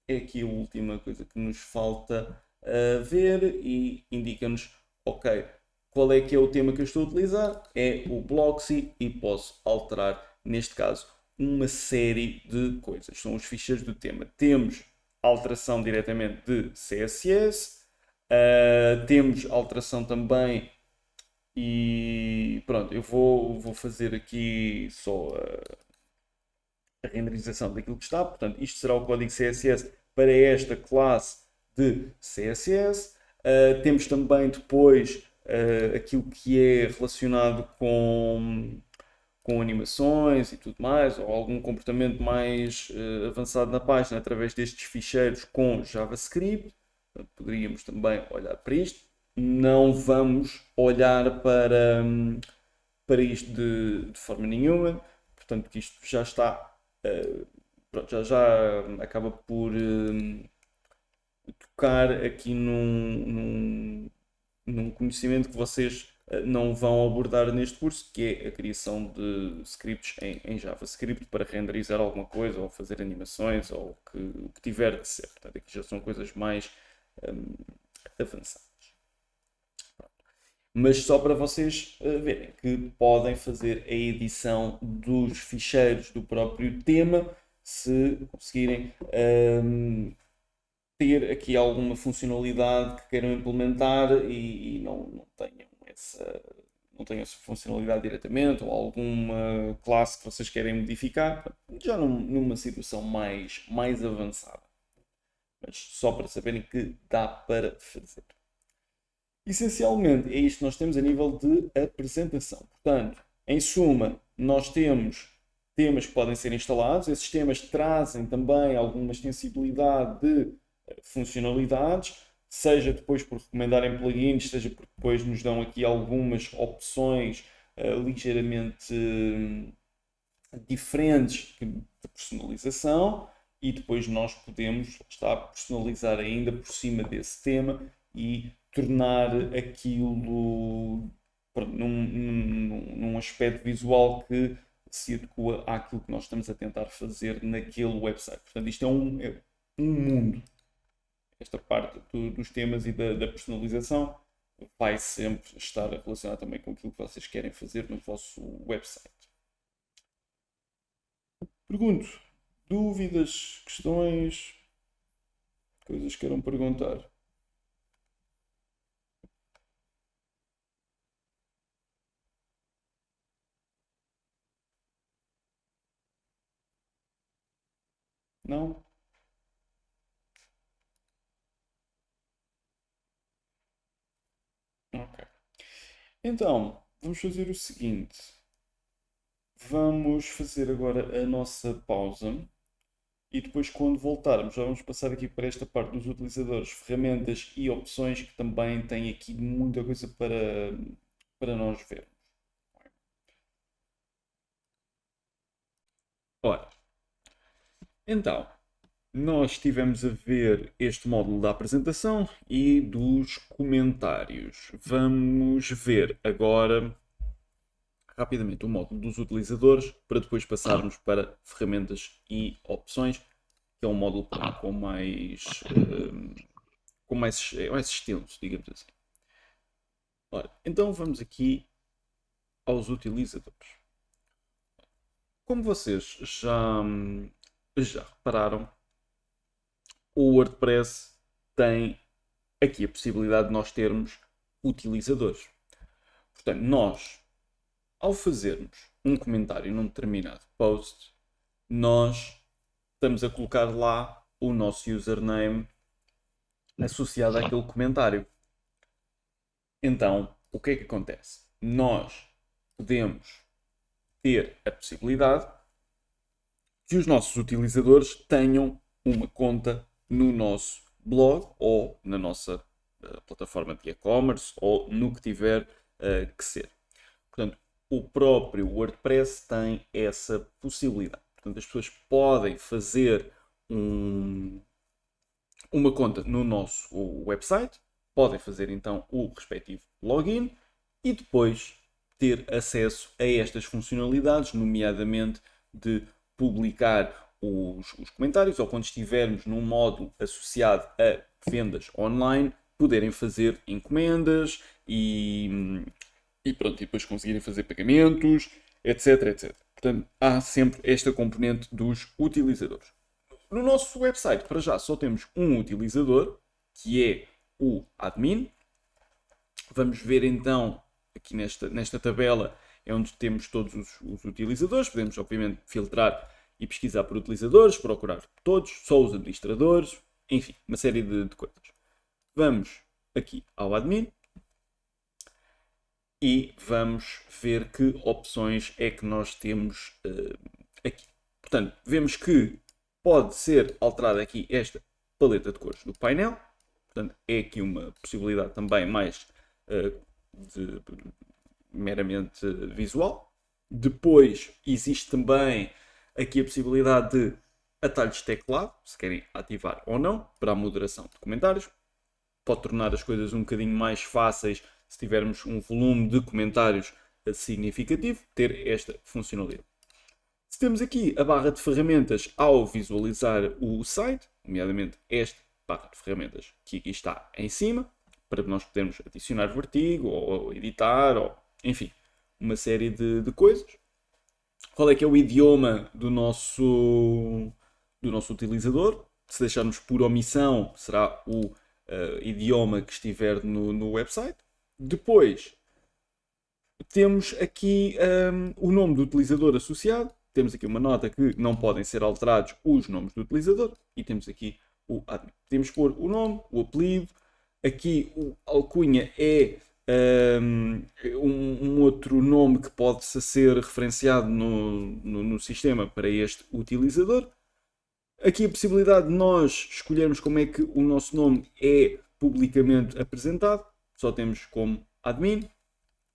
É aqui a última coisa que nos falta ver e indica-nos, ok, qual é que é o tema que eu estou a utilizar? É o Blocksy e posso alterar, neste caso, uma série de coisas. São os ficheiros do tema. Temos alteração diretamente de CSS, temos alteração também e pronto, eu vou fazer aqui só a renderização daquilo que está. Portanto, isto será o código CSS para esta classe de CSS. Temos também depois aquilo que é relacionado com animações e tudo mais, ou algum comportamento mais avançado na página através destes ficheiros com JavaScript. Portanto, poderíamos também olhar para isto. Não vamos olhar para isto de forma nenhuma, portanto que isto já está, pronto, já acaba por tocar aqui num conhecimento que vocês não vão abordar neste curso, que é a criação de scripts em JavaScript para renderizar alguma coisa, ou fazer animações, ou o que tiver de ser. Portanto, aqui já são coisas mais avançadas. Mas só para vocês verem que podem fazer a edição dos ficheiros do próprio tema se conseguirem ter aqui alguma funcionalidade que queiram implementar e não tenham essa funcionalidade diretamente, ou alguma classe que vocês querem modificar, já numa situação mais avançada. Mas só para saberem que dá para fazer. Essencialmente, é isto que nós temos a nível de apresentação. Portanto, em suma, nós temos temas que podem ser instalados. Esses temas trazem também alguma extensibilidade de funcionalidades, seja depois por recomendarem plugins, seja porque depois nos dão aqui algumas opções ligeiramente diferentes de personalização, e depois nós podemos personalizar ainda por cima desse tema e tornar aquilo num aspecto visual que se adequa àquilo que nós estamos a tentar fazer naquele website. Portanto, isto é um mundo. Esta parte dos temas e da personalização vai sempre estar relacionada também com aquilo que vocês querem fazer no vosso website. Pergunto, dúvidas, questões, coisas que queiram perguntar? Não? Ok. Então, vamos fazer o seguinte. Vamos fazer agora a nossa pausa e depois, quando voltarmos, já vamos passar aqui para esta parte dos utilizadores, ferramentas e opções, que também tem aqui muita coisa para nós vermos. Ora, então, nós estivemos a ver este módulo da apresentação e dos comentários. Vamos ver agora rapidamente o módulo dos utilizadores para depois passarmos para ferramentas e opções, que é um módulo mais extenso, digamos assim. Ora, então vamos aqui aos utilizadores. Como vocês já repararam, o WordPress tem aqui a possibilidade de nós termos utilizadores. Portanto, nós, ao fazermos um comentário num determinado post, nós estamos a colocar lá o nosso username associado àquele comentário. Então, o que é que acontece? Nós podemos ter a possibilidade que os nossos utilizadores tenham uma conta no nosso blog ou na nossa plataforma de e-commerce ou no que tiver que ser. Portanto, o próprio WordPress tem essa possibilidade. Portanto, as pessoas podem fazer uma conta no nosso website, podem fazer então o respectivo login e depois ter acesso a estas funcionalidades, nomeadamente de publicar os comentários, ou quando estivermos num módulo associado a vendas online, poderem fazer encomendas e pronto, e depois conseguirem fazer pagamentos, etc, etc. Portanto, há sempre esta componente dos utilizadores. No nosso website, para já, só temos um utilizador, que é o admin. Vamos ver então, aqui nesta tabela, é onde temos todos os utilizadores. Podemos, obviamente, filtrar e pesquisar por utilizadores, procurar todos, só os administradores, enfim, uma série de coisas. Vamos aqui ao admin e vamos ver que opções é que nós temos aqui. Portanto, vemos que pode ser alterada aqui esta paleta de cores do painel. Portanto, é aqui uma possibilidade também mais meramente visual. Depois existe também aqui a possibilidade de atalhos de teclado, se querem ativar ou não, para a moderação de comentários. Pode tornar as coisas um bocadinho mais fáceis se tivermos um volume de comentários significativo, ter esta funcionalidade. Se temos aqui a barra de ferramentas ao visualizar o site, nomeadamente esta barra de ferramentas que aqui está em cima, para nós podermos adicionar o artigo, ou editar, ou enfim, uma série de coisas. Qual é que é o idioma do nosso utilizador? Se deixarmos por omissão, será o idioma que estiver no website. Depois, temos aqui o nome do utilizador associado. Temos aqui uma nota que não podem ser alterados os nomes do utilizador. E temos aqui o admin. Podemos pôr o nome, o apelido. Aqui o alcunha é um outro nome que pode ser referenciado no sistema para este utilizador. Aqui a possibilidade de nós escolhermos como é que o nosso nome é publicamente apresentado. Só temos como admin.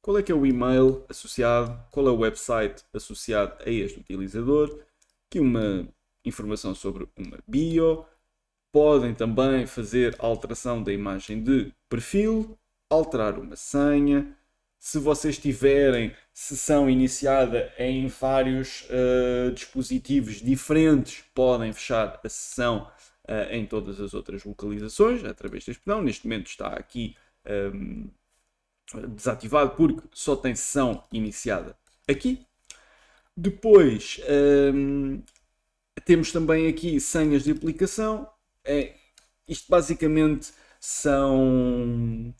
Qual é que é o e-mail associado? Qual é o website associado a este utilizador? Aqui uma informação sobre uma bio. Podem também fazer a alteração da imagem de perfil, alterar uma senha. Se vocês tiverem sessão iniciada em vários dispositivos diferentes, podem fechar a sessão em todas as outras localizações, através deste botão. Neste momento está aqui desativado porque só tem sessão iniciada aqui. Depois temos também aqui senhas de aplicação. Isto basicamente são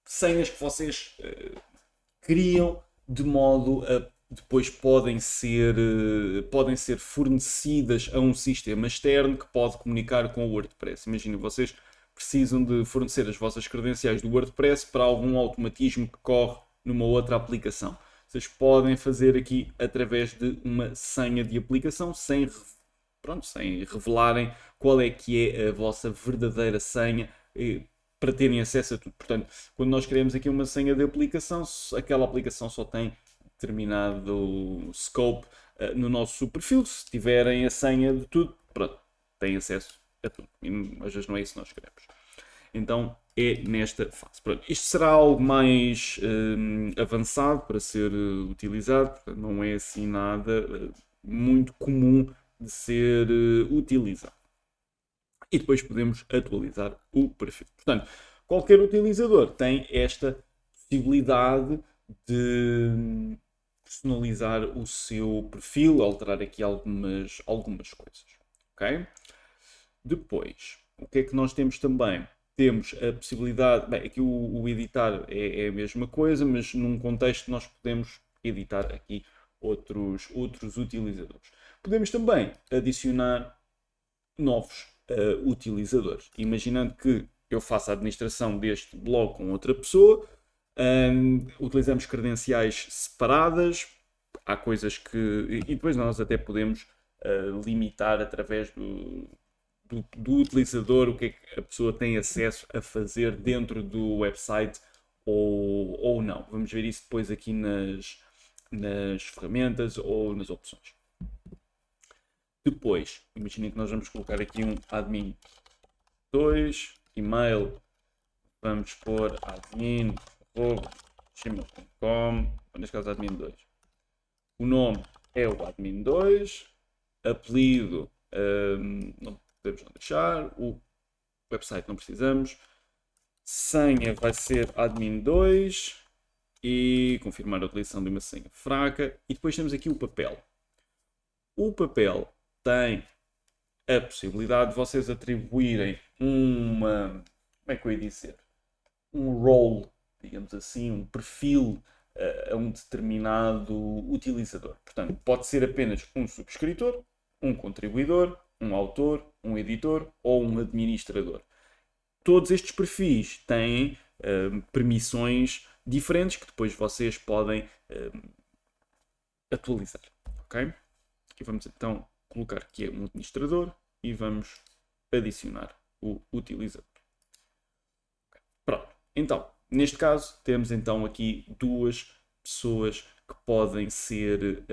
senhas que vocês criam de modo a depois podem ser fornecidas a um sistema externo que pode comunicar com o WordPress. Imaginem, vocês precisam de fornecer as vossas credenciais do WordPress para algum automatismo que corre numa outra aplicação. Vocês podem fazer aqui através de uma senha de aplicação sem revelarem qual é que é a vossa verdadeira senha para terem acesso a tudo. Portanto, quando nós criamos aqui uma senha de aplicação, aquela aplicação só tem determinado scope no nosso perfil. Se tiverem a senha de tudo, pronto, têm acesso a tudo. E às vezes não é isso que nós queremos. Então é nesta fase. Pronto, isto será algo mais avançado para ser utilizado. Portanto, não é assim nada muito comum de ser utilizado. E depois podemos atualizar o perfil. Portanto, qualquer utilizador tem esta possibilidade de personalizar o seu perfil, alterar aqui algumas coisas. ok? Depois, o que é que nós temos também? Temos a possibilidade, bem, aqui o editar é a mesma coisa, mas num contexto nós podemos editar aqui outros utilizadores. Podemos também adicionar novos utilizadores. Imaginando que eu faço a administração deste blog com outra pessoa, utilizamos credenciais separadas, há coisas que. E depois nós até podemos limitar através do utilizador o que é que a pessoa tem acesso a fazer dentro do website ou não. Vamos ver isso depois aqui nas ferramentas ou nas opções. Depois, imaginem que nós vamos colocar aqui um admin 2, e-mail, vamos pôr admin@gmail.com, neste caso admin 2. O nome é o admin 2, apelido não podemos não deixar, o website não precisamos, senha vai ser admin 2 e confirmar a utilização de uma senha fraca. E depois temos aqui o papel. O papel tem a possibilidade de vocês atribuírem como é que eu ia dizer? Um role, digamos assim, um perfil a um determinado utilizador. Portanto, pode ser apenas um subscritor, um contribuidor, um autor, um editor ou um administrador. Todos estes perfis têm permissões diferentes que depois vocês podem atualizar. Ok? E vamos então colocar aqui um administrador e vamos adicionar o utilizador. Pronto. Então, neste caso, temos então aqui duas pessoas que podem ser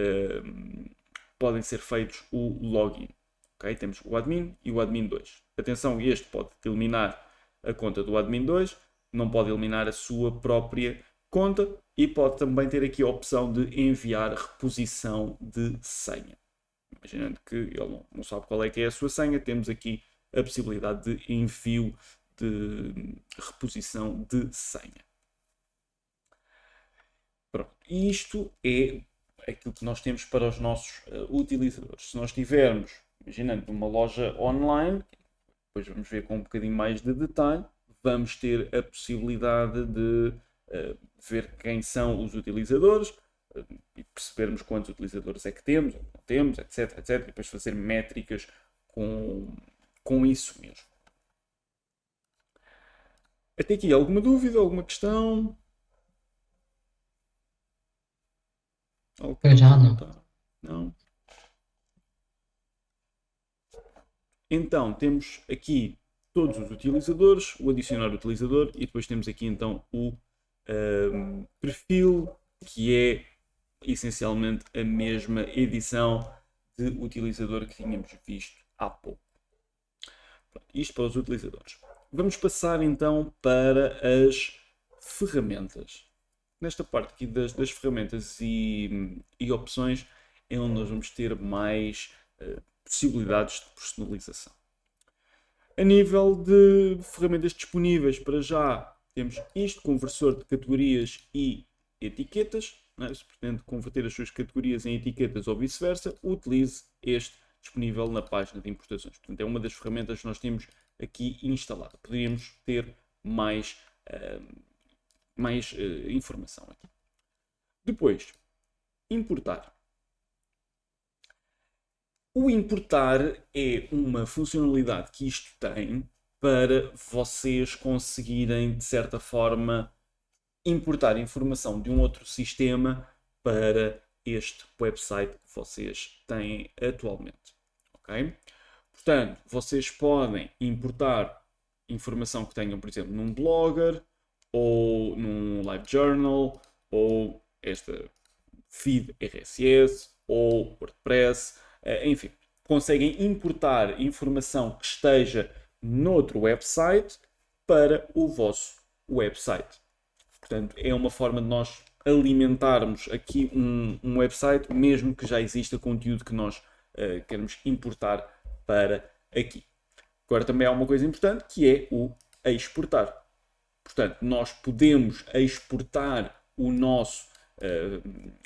feitos o login. Okay? Temos o admin e o admin 2. Atenção, este pode eliminar a conta do admin 2, não pode eliminar a sua própria conta e pode também ter aqui a opção de enviar reposição de senha. Imaginando que ele não sabe qual é que é a sua senha, temos aqui a possibilidade de envio de reposição de senha. Pronto. Isto é aquilo que nós temos para os nossos utilizadores. Se nós tivermos, imaginando, uma loja online, depois vamos ver com um bocadinho mais de detalhe, vamos ter a possibilidade de ver quem são os utilizadores e percebermos quantos utilizadores é que temos, ou não temos, etc, etc. E depois fazer métricas com isso mesmo. Até aqui alguma dúvida, alguma questão? Eu já não. Não? Então, temos aqui todos os utilizadores, o adicionar utilizador, e depois temos aqui então o perfil, que é essencialmente a mesma edição de utilizador que tínhamos visto há pouco. Pronto, isto para os utilizadores. Vamos passar então para as ferramentas. Nesta parte aqui das ferramentas e opções é onde nós vamos ter mais possibilidades de personalização. A nível de ferramentas disponíveis, para já temos isto, conversor de categorias e etiquetas. Né? Se pretende converter as suas categorias em etiquetas ou vice-versa, utilize este disponível na página de importações. Portanto, é uma das ferramentas que nós temos aqui instalada. Poderíamos ter mais informação aqui. Depois, importar. O importar é uma funcionalidade que isto tem para vocês conseguirem, de certa forma, importar informação de um outro sistema para este website que vocês têm atualmente. Ok? Portanto, vocês podem importar informação que tenham, por exemplo, num Blogger, ou num LiveJournal, ou esta feed RSS, ou WordPress, enfim, conseguem importar informação que esteja noutro website para o vosso website. Portanto, é uma forma de nós alimentarmos aqui um website, mesmo que já exista conteúdo que nós queremos importar para aqui. Agora também há uma coisa importante que é o exportar. Portanto, nós podemos exportar o nosso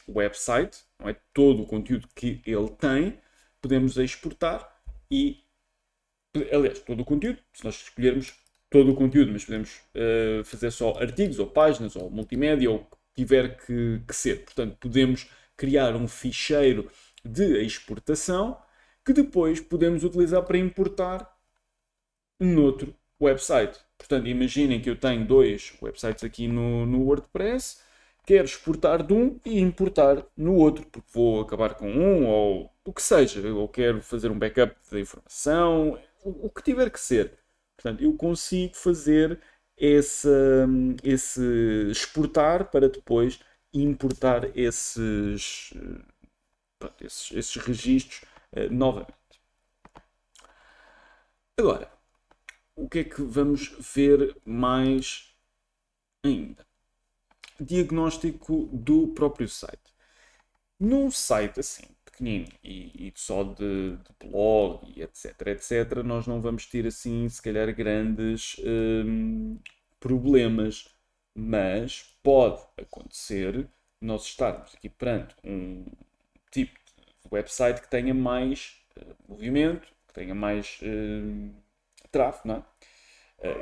website, não é? Todo o conteúdo que ele tem, podemos exportar e aliás, todo o conteúdo, se nós escolhermos todo o conteúdo, mas podemos fazer só artigos ou páginas ou multimédia ou o que tiver que ser. Portanto, podemos criar um ficheiro de exportação que depois podemos utilizar para importar noutro website. Portanto, imaginem que eu tenho 2 websites aqui no WordPress, quero exportar de um e importar no outro, porque vou acabar com um ou o que seja, ou quero fazer um backup da informação, o que tiver que ser. Portanto, eu consigo fazer esse exportar para depois importar esses registros novamente. Agora, o que é que vamos ver mais ainda? Diagnóstico do próprio site. Num site assim, pequenino e só de blog e etc, nós não vamos ter assim, se calhar, grandes problemas. Mas pode acontecer nós estarmos aqui perante um tipo de website que tenha mais movimento, que tenha mais tráfego, não é?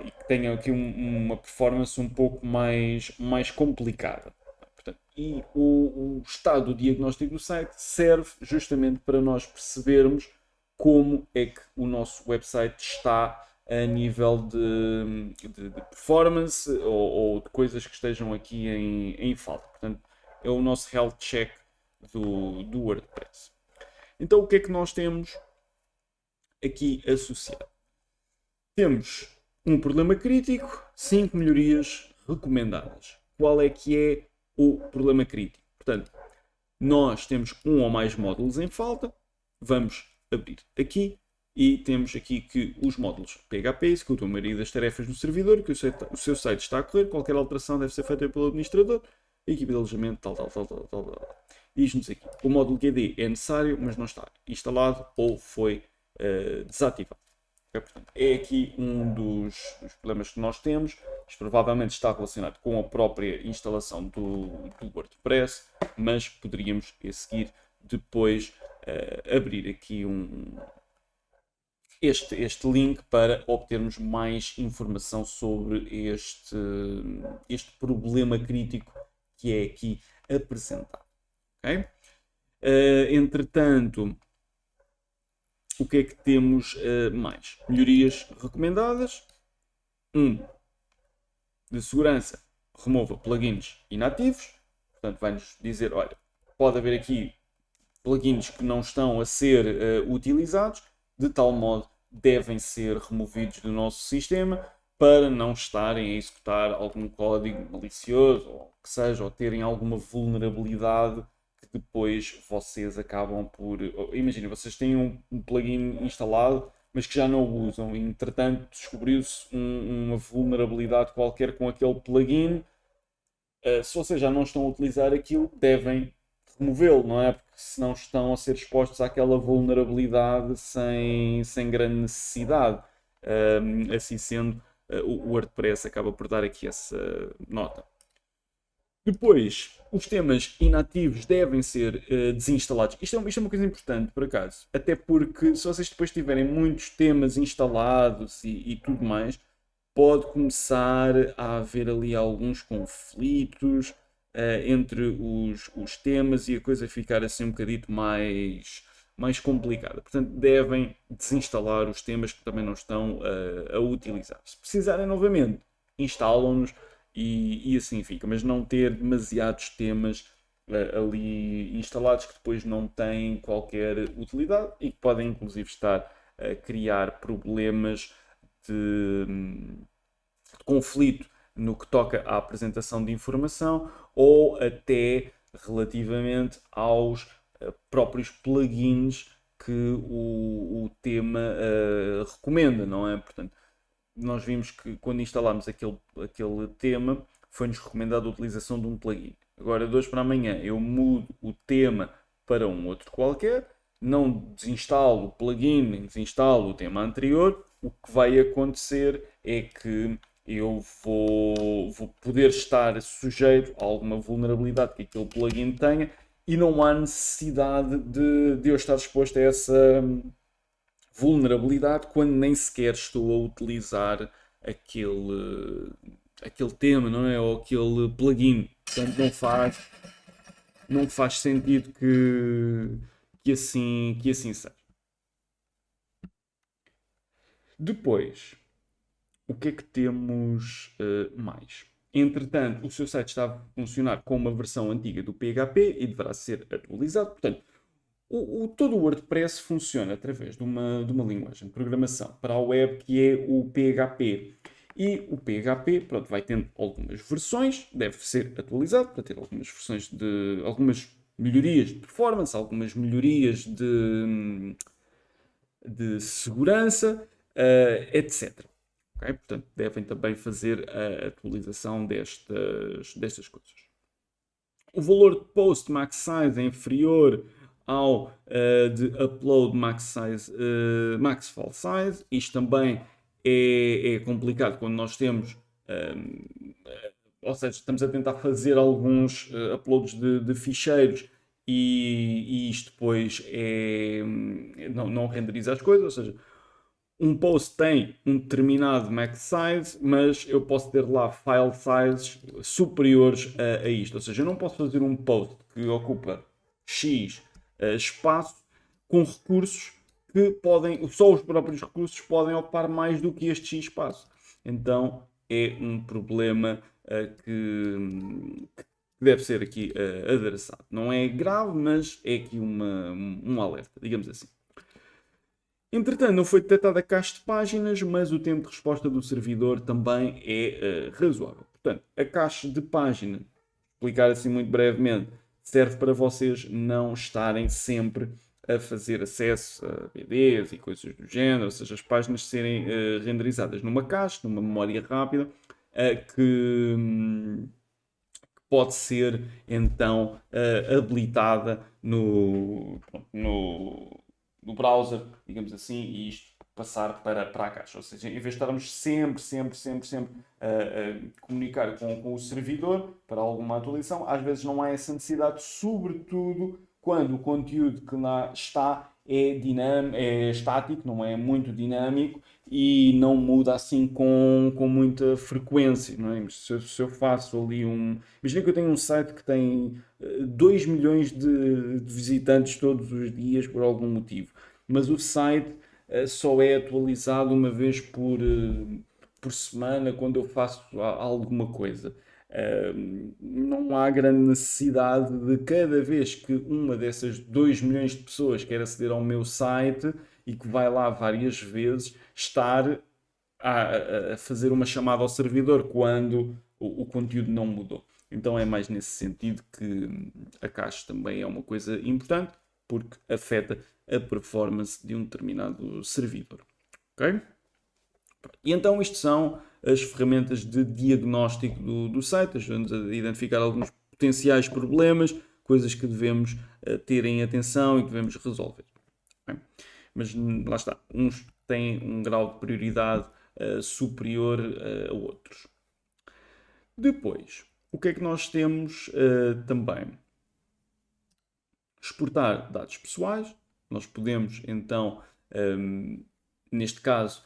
E que tenha aqui uma performance um pouco mais complicada. Portanto, e o estado do diagnóstico do site serve justamente para nós percebermos como é que o nosso website está a nível de performance ou de coisas que estejam aqui em falta. Portanto, é o nosso health check do WordPress. Então, o que é que nós temos aqui associado? Temos um problema crítico, 5 melhorias recomendadas. Qual é que é o problema crítico? Portanto, nós temos um ou mais módulos em falta, vamos abrir aqui e temos aqui que os módulos PHP executam a maioria das tarefas no servidor, que o seu site está a correr, qualquer alteração deve ser feita pelo administrador, a equipe de alojamento, tal. Diz-nos aqui, o módulo GD é necessário, mas não está instalado ou foi desativado. Portanto, é aqui um dos problemas que nós temos. Isto provavelmente está relacionado com a própria instalação do WordPress, mas poderíamos a seguir depois abrir aqui este link para obtermos mais informação sobre este problema crítico que é aqui apresentado. Okay? Entretanto, o que é que temos mais? Melhorias recomendadas. De segurança, remova plugins inativos. Portanto, vai-nos dizer, olha, pode haver aqui plugins que não estão a ser utilizados, de tal modo devem ser removidos do nosso sistema para não estarem a executar algum código malicioso, ou que seja, ou terem alguma vulnerabilidade que depois vocês acabam por... Imagina, vocês têm um plugin instalado, mas que já não o usam. Entretanto, descobriu-se uma vulnerabilidade qualquer com aquele plugin. Se vocês já não estão a utilizar aquilo, devem removê-lo, não é? Porque senão estão a ser expostos àquela vulnerabilidade sem grande necessidade. Assim sendo, o WordPress acaba por dar aqui essa nota. Depois, os temas inativos devem ser desinstalados. Isto é uma coisa importante, por acaso. Até porque, se vocês depois tiverem muitos temas instalados e tudo mais, pode começar a haver ali alguns conflitos entre os temas e a coisa ficar assim um bocadito mais complicada. Portanto, devem desinstalar os temas que também não estão a utilizar. Se precisarem novamente, instalam-nos e assim fica. Mas não ter demasiados temas ali instalados que depois não têm qualquer utilidade e que podem inclusive estar a criar problemas de conflito no que toca à apresentação de informação ou até relativamente aos próprios plugins que o tema recomenda, não é? Portanto, nós vimos que quando instalámos aquele tema, foi-nos recomendado a utilização de um plugin. Agora, de hoje para amanhã, eu mudo o tema para um outro qualquer, não desinstalo o plugin, nem desinstalo o tema anterior. O que vai acontecer é que eu vou poder estar sujeito a alguma vulnerabilidade que aquele plugin tenha e não há necessidade de eu estar exposto a essa vulnerabilidade quando nem sequer estou a utilizar aquele tema, não é? Ou aquele plugin. Portanto, não faz sentido que assim seja. Depois, o que é que temos mais? Entretanto, o seu site está a funcionar com uma versão antiga do PHP e deverá ser atualizado. Portanto, todo o WordPress funciona através de uma linguagem de programação para a web que é o PHP. E o PHP, pronto, vai tendo algumas versões, deve ser atualizado para ter algumas versões algumas melhorias de performance, algumas melhorias de segurança, etc. Okay? Portanto, devem também fazer a atualização destas coisas. O valor de post max size é inferior ao de upload max size, max file size. Isto também é complicado quando nós temos, ou seja, estamos a tentar fazer alguns uploads de ficheiros e isto depois não renderiza as coisas, ou seja, um post tem um determinado max size, mas eu posso ter lá file sizes superiores a isto. Ou seja, eu não posso fazer um post que ocupa X espaço com recursos que só os próprios recursos podem ocupar mais do que este X espaço. Então é um problema que deve ser aqui adereçado. Não é grave, mas é aqui um alerta, digamos assim. Entretanto, não foi detectada a caixa de páginas, mas o tempo de resposta do servidor também é razoável. Portanto, a caixa de página, explicar assim muito brevemente, serve para vocês não estarem sempre a fazer acesso a BDs e coisas do género, ou seja, as páginas serem renderizadas numa caixa, numa memória rápida, que pode ser então habilitada no browser, digamos assim, e isto passar para a caixa. Ou seja, em vez de estarmos sempre a comunicar com o servidor para alguma atualização, às vezes não há essa necessidade, sobretudo quando o conteúdo que lá está é estático, não é muito dinâmico e não muda assim com muita frequência, não é? Se eu faço ali Imagina que eu tenho um site que tem 2 milhões de visitantes todos os dias por algum motivo, mas o site só é atualizado uma vez por semana quando eu faço alguma coisa. Não há grande necessidade de cada vez que uma dessas 2 milhões de pessoas quer aceder ao meu site e que vai lá várias vezes, estar a fazer uma chamada ao servidor quando o conteúdo não mudou. Então é mais nesse sentido que a cache também é uma coisa importante, porque afeta a performance de um determinado servidor. Ok? E então isto são as ferramentas de diagnóstico do site, ajudam-nos a identificar alguns potenciais problemas, coisas que devemos ter em atenção e que devemos resolver. Okay? Mas lá está, uns têm um grau de prioridade superior a outros. Depois, o que é que nós temos também? Exportar dados pessoais. Nós podemos então, neste caso,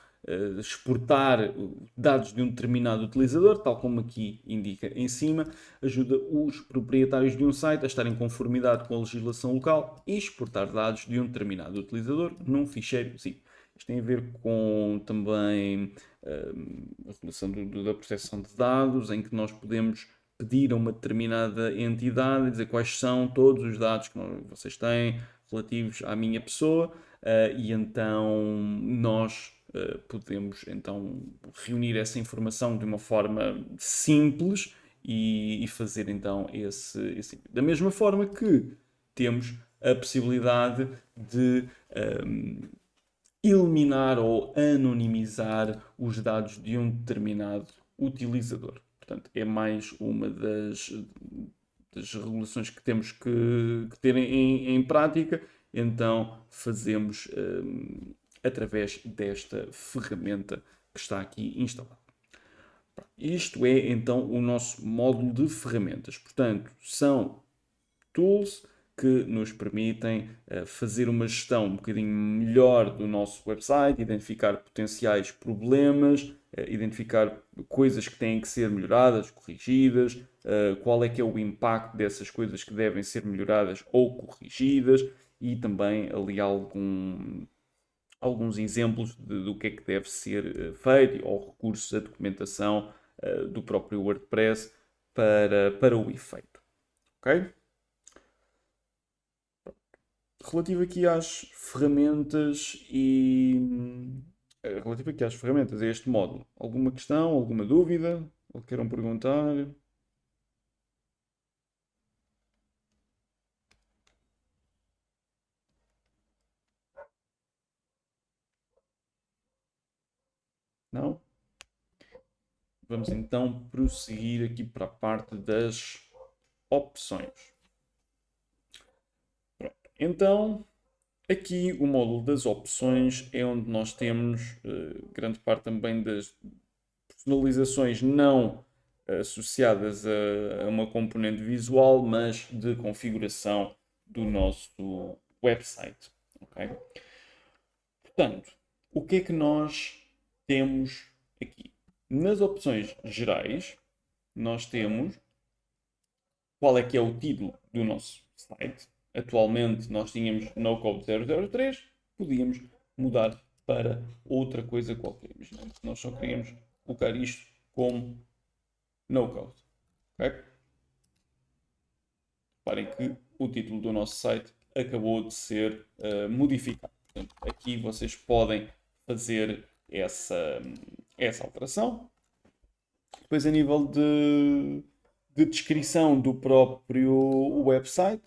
exportar dados de um determinado utilizador, tal como aqui indica em cima, ajuda os proprietários de um site a estar em conformidade com a legislação local e exportar dados de um determinado utilizador num ficheiro zip. Isto tem a ver com também a regulação da proteção de dados, em que nós podemos pedir a uma determinada entidade, dizer quais são todos os dados que vocês têm relativos à minha pessoa, e então nós podemos então reunir essa informação de uma forma simples e fazer então esse. Da mesma forma que temos a possibilidade de eliminar ou anonimizar os dados de um determinado utilizador. Portanto, é mais uma das regulações que temos que ter em prática. Então, fazemos através desta ferramenta que está aqui instalada. Isto é, então, o nosso módulo de ferramentas. Portanto, são tools que nos permitem fazer uma gestão um bocadinho melhor do nosso website, identificar potenciais problemas, identificar coisas que têm que ser melhoradas, corrigidas, qual é que é o impacto dessas coisas que devem ser melhoradas ou corrigidas, e também ali alguns exemplos do que é que deve ser feito, ou recursos à documentação do próprio WordPress para o efeito. Ok? Relativo aqui às ferramentas relativo aqui às ferramentas, a este módulo. Alguma questão, alguma dúvida? Ou queiram perguntar? Não? Vamos então prosseguir aqui para a parte das opções. Pronto. Então, aqui o módulo das opções é onde nós temos grande parte também das personalizações não associadas a uma componente visual, mas de configuração do nosso website. Okay? Portanto, o que é que nós temos aqui? Nas opções gerais, nós temos qual é que é o título do nosso site. Atualmente nós tínhamos NoCode 003, podíamos mudar para outra coisa qualquer. Imaginemos que nós só queríamos colocar isto como NoCode. Okay? Reparem que o título do nosso site acabou de ser modificado. Portanto, aqui vocês podem fazer essa alteração. Depois, a nível de descrição do próprio website,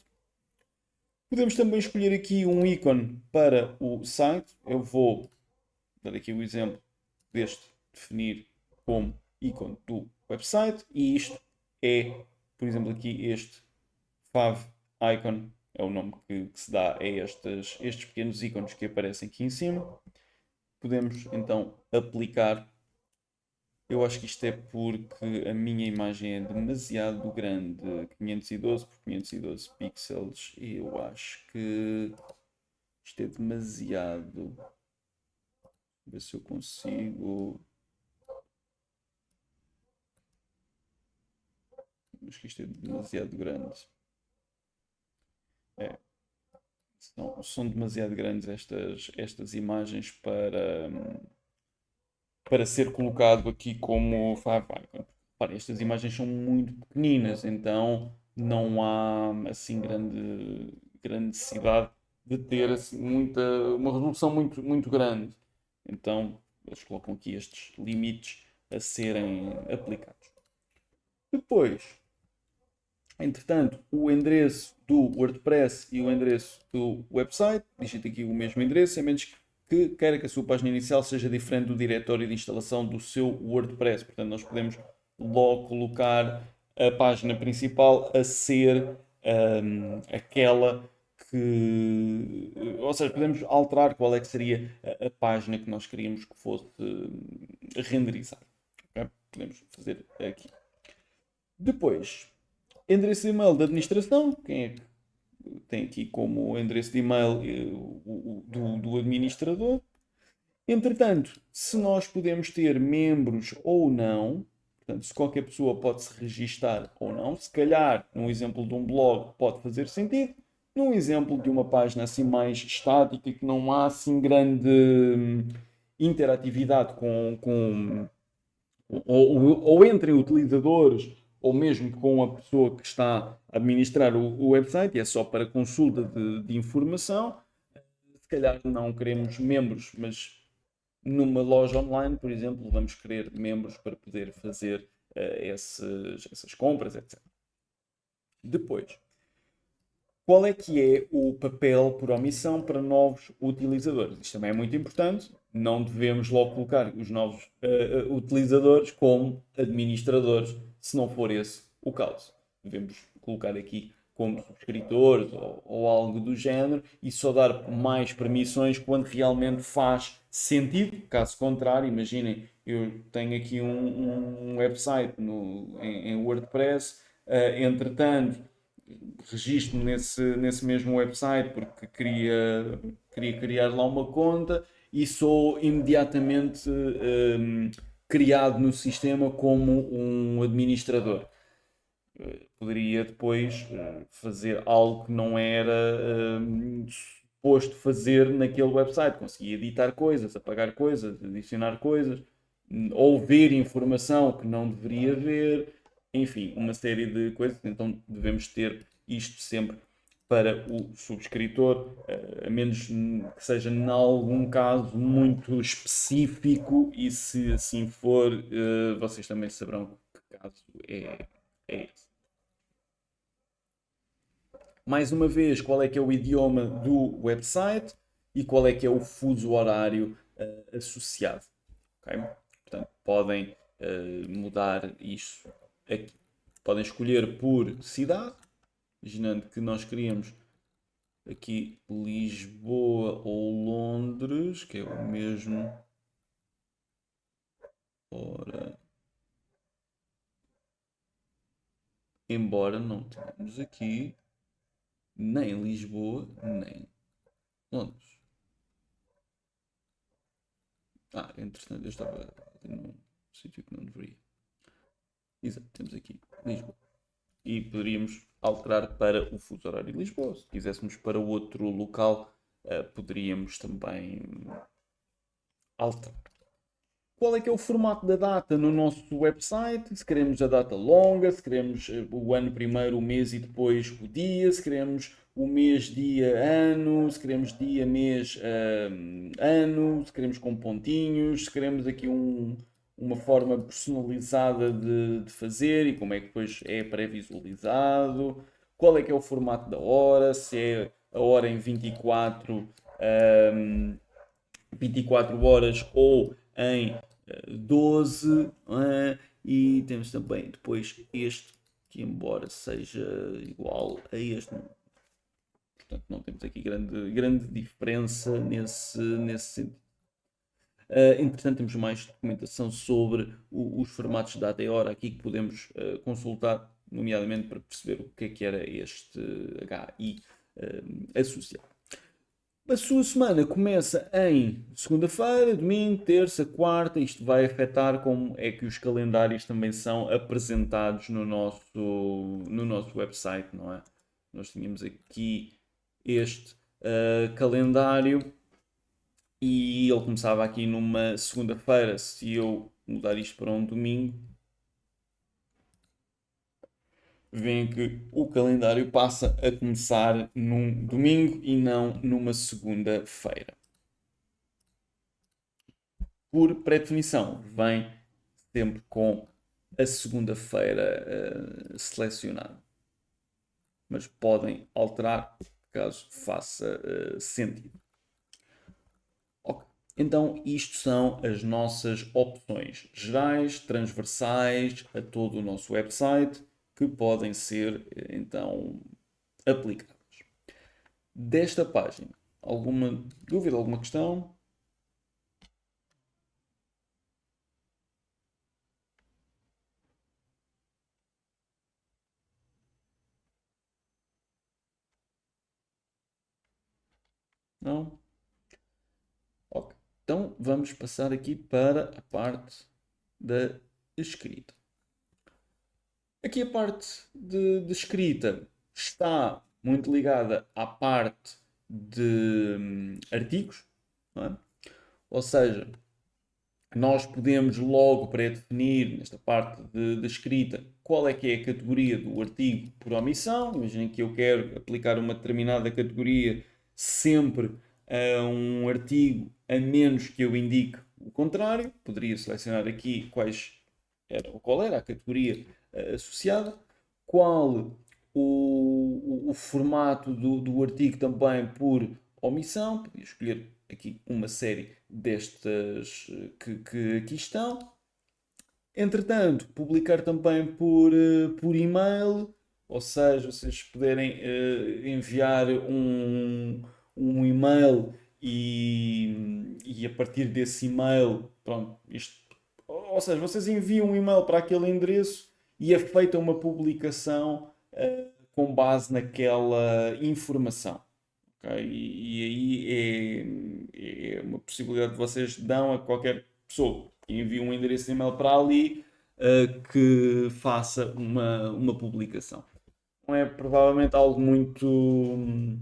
podemos também escolher aqui um ícone para o site. Eu vou dar aqui o exemplo deste definir como ícone do website, e isto é, por exemplo, aqui este Fav Icon, é o nome que se dá a estes pequenos ícones que aparecem aqui em cima. Podemos então aplicar. Eu acho que isto é porque a minha imagem é demasiado grande, 512 por 512 pixels, e eu acho que isto é demasiado. Vou ver se eu consigo. Acho que isto é demasiado grande. São demasiado grandes estas imagens para ser colocado aqui como Five Icon. Repare, estas imagens são muito pequeninas, então não há assim grande necessidade de ter assim, uma resolução muito grande. Então eles colocam aqui estes limites a serem aplicados. Depois, entretanto, o endereço do WordPress e o endereço do website, digite aqui o mesmo endereço, a menos que queira que a sua página inicial seja diferente do diretório de instalação do seu WordPress. Portanto, nós podemos logo colocar a página principal a ser aquela que... Ou seja, podemos alterar qual é que seria a página que nós queríamos que fosse renderizada. Okay? Podemos fazer aqui. Depois, endereço de e-mail da administração. Quem é que tem aqui como endereço de e-mail do administrador? Entretanto, se nós podemos ter membros ou não, portanto, se qualquer pessoa pode se registar ou não, se calhar, num exemplo de um blog, pode fazer sentido. Num exemplo de uma página assim mais estática, que não há assim grande interatividade ou entre utilizadores, ou mesmo com a pessoa que está a administrar o website, e é só para consulta de informação. Se calhar não queremos membros, mas numa loja online, por exemplo, vamos querer membros para poder fazer essas compras, etc. Depois, qual é que é o papel por omissão para novos utilizadores? Isto também é muito importante. Não devemos logo colocar os novos utilizadores como administradores, se não for esse o caso. Devemos colocar aqui como subscritores ou algo do género, e só dar mais permissões quando realmente faz sentido. Caso contrário, imaginem, eu tenho aqui um website em WordPress, entretanto registro nesse mesmo website porque queria criar lá uma conta e sou imediatamente criado no sistema como um administrador. Poderia depois fazer algo que não era suposto fazer naquele website. Conseguia editar coisas, apagar coisas, adicionar coisas, ou ver informação que não deveria ver, enfim, uma série de coisas. Então devemos ter isto sempre para o subscritor, a menos que seja em algum caso muito específico, e se assim for, vocês também saberão que caso é esse. Mais uma vez, qual é que é o idioma do website e qual é que é o fuso horário associado. Okay? Portanto, podem mudar isto aqui. Podem escolher por cidade, imaginando que nós queríamos aqui Lisboa ou Londres, que é o mesmo. Ora, embora não tenhamos aqui nem Lisboa, nem Londres. Entretanto, eu estava ali num sítio que não deveria. Exato, temos aqui Lisboa. E poderíamos alterar para o fuso horário de Lisboa. Se quiséssemos para outro local, poderíamos também alterar. Qual é que é o formato da data no nosso website? Se queremos a data longa, se queremos o ano primeiro, o mês e depois o dia, se queremos o mês, dia, ano, se queremos dia, mês, ano, se queremos com pontinhos, se queremos aqui uma forma personalizada de fazer e como é que depois é pré-visualizado. Qual é que é o formato da hora, se é a hora em 24 horas ou em 12, e temos também depois este que, embora seja igual a este, portanto não temos aqui grande diferença nesse sentido. Entretanto, temos mais documentação sobre os formatos de data e hora aqui que podemos consultar, nomeadamente para perceber o que era este HI associado. A sua semana começa em segunda-feira, domingo, terça, quarta. Isto vai afetar como é que os calendários também são apresentados no nosso website, não é? Nós tínhamos aqui este calendário e ele começava aqui numa segunda-feira. Se eu mudar isto para um domingo, veem que o calendário passa a começar num domingo e não numa segunda-feira. Por pré-definição, vem sempre com a segunda-feira selecionada. Mas podem alterar caso faça sentido. Okay. Então, isto são as nossas opções gerais, transversais a todo o nosso website, que podem ser, então, aplicadas. Desta página, alguma dúvida, alguma questão? Não? Ok. Então, vamos passar aqui para a parte da escrita. Aqui a parte de escrita está muito ligada à parte de artigos, não é? Ou seja, nós podemos logo pré-definir nesta parte de escrita qual é que é a categoria do artigo por omissão. Imaginem que eu quero aplicar uma determinada categoria sempre a um artigo, a menos que eu indique o contrário. Poderia selecionar aqui qual era a categoria associada, qual o formato do artigo também por omissão. Podia escolher aqui uma série destas que aqui estão. Entretanto, publicar também por e-mail, ou seja, vocês puderem enviar um e-mail e a partir desse e-mail, pronto, ou seja, vocês enviam um e-mail para aquele endereço e é feita uma publicação com base naquela informação. Okay? E aí é uma possibilidade que vocês dão a qualquer pessoa que envie um endereço de e-mail para ali que faça uma publicação. Não é provavelmente algo muito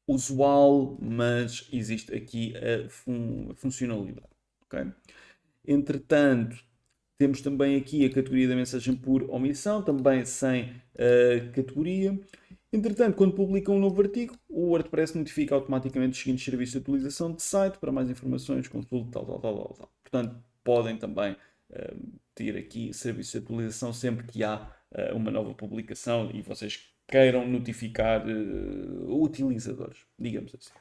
usual, mas existe aqui a funcionalidade. Okay? Entretanto, temos também aqui a categoria da mensagem por omissão, também sem categoria. Entretanto, quando publicam um novo artigo, o WordPress notifica automaticamente os seguintes serviços de atualização de site. Para mais informações, consulte tal. Portanto, podem também ter aqui serviços de atualização sempre que há uma nova publicação e vocês queiram notificar utilizadores, digamos assim.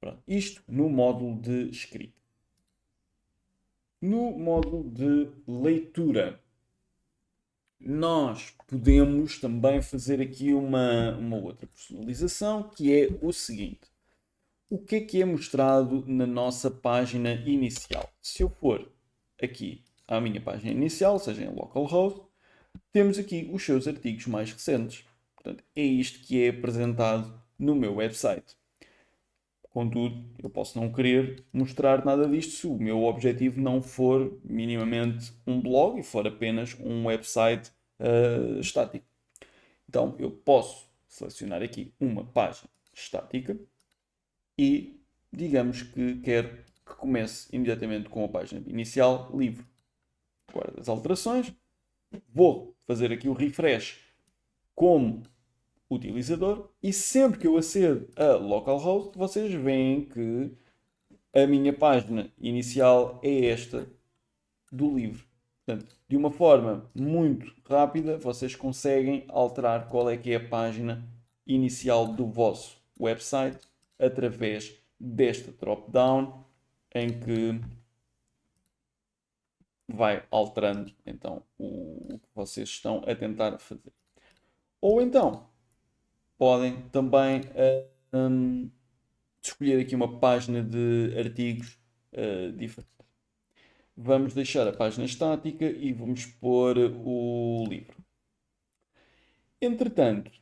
Pronto. Isto no módulo de escrita. No módulo de leitura, nós podemos também fazer aqui uma outra personalização, que é o seguinte. O que é mostrado na nossa página inicial? Se eu for aqui à minha página inicial, seja em localhost, temos aqui os seus artigos mais recentes. Portanto, é isto que é apresentado no meu website. Contudo, eu posso não querer mostrar nada disto se o meu objetivo não for minimamente um blog e for apenas um website estático. Então, eu posso selecionar aqui uma página estática e digamos que quero que comece imediatamente com a página inicial livre. Guardo as alterações, vou fazer aqui o refresh como utilizador e sempre que eu acedo a localhost, vocês veem que a minha página inicial é esta do livro. Portanto, de uma forma muito rápida, vocês conseguem alterar qual é que é a página inicial do vosso website através desta drop-down em que vai alterando então o que vocês estão a tentar fazer. Ou então, podem também escolher aqui uma página de artigos diferente. Vamos deixar a página estática e vamos pôr o livro. Entretanto,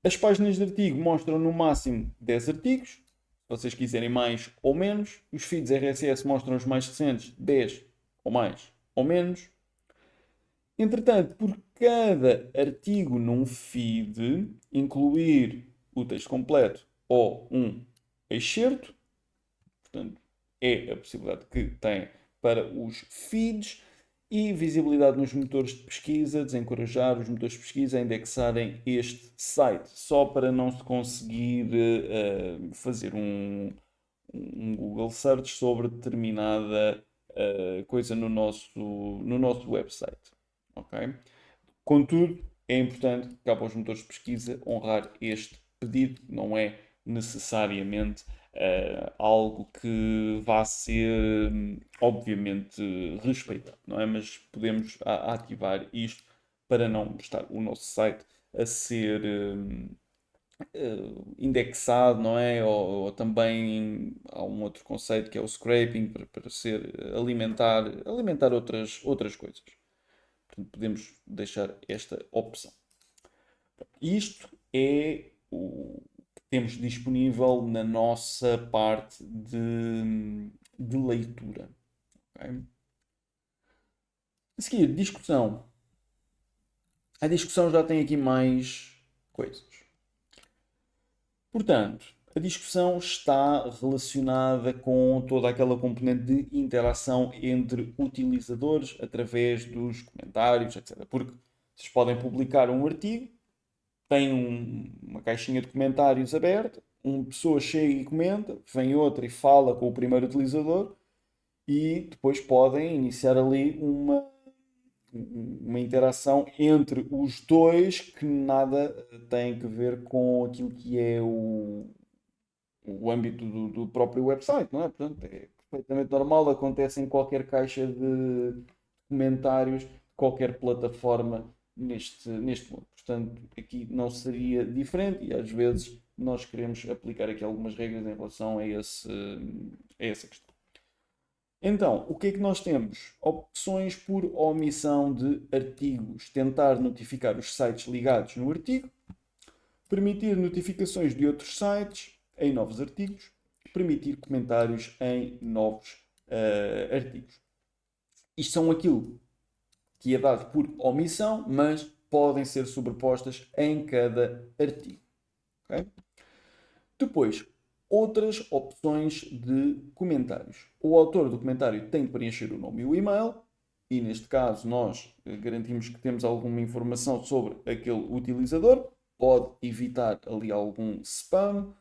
as páginas de artigo mostram no máximo 10 artigos. Se vocês quiserem mais ou menos. Os feeds RSS mostram os mais recentes, 10 ou mais ou menos. Entretanto, por cada artigo num feed, incluir o texto completo ou um excerto, portanto, é a possibilidade que tem para os feeds, e visibilidade nos motores de pesquisa, desencorajar os motores de pesquisa a indexarem este site, só para não se conseguir fazer um Google Search sobre determinada coisa no nosso website. Okay? Contudo, é importante que cabe aos motores de pesquisa honrar este pedido, não é necessariamente algo que vá ser obviamente respeitado, não é? Mas podemos ativar isto para não estar o nosso site a ser indexado, não é? Ou também há um outro conceito que é o scraping para ser alimentar outras coisas. Portanto, podemos deixar esta opção. Isto é o que temos disponível na nossa parte de leitura. Okay? A seguir, discussão. A discussão já tem aqui mais coisas. Portanto, a discussão está relacionada com toda aquela componente de interação entre utilizadores através dos comentários, etc. Porque vocês podem publicar um artigo, tem uma caixinha de comentários aberta, uma pessoa chega e comenta, vem outra e fala com o primeiro utilizador e depois podem iniciar ali uma interação entre os dois que nada tem a ver com aquilo que é o âmbito do próprio website, não é? Portanto, é perfeitamente normal, acontece em qualquer caixa de comentários, qualquer plataforma neste mundo. Portanto, aqui não seria diferente e às vezes nós queremos aplicar aqui algumas regras em relação a essa questão. Então, o que é que nós temos? Opções por omissão de artigos. Tentar notificar os sites ligados no artigo. Permitir notificações de outros sites em novos artigos. Permitir comentários em novos artigos. Isto são aquilo que é dado por omissão, mas podem ser sobrepostas em cada artigo. Okay? Depois, outras opções de comentários. O autor do comentário tem de preencher o nome e o e-mail, e neste caso nós garantimos que temos alguma informação sobre aquele utilizador, pode evitar ali algum spam.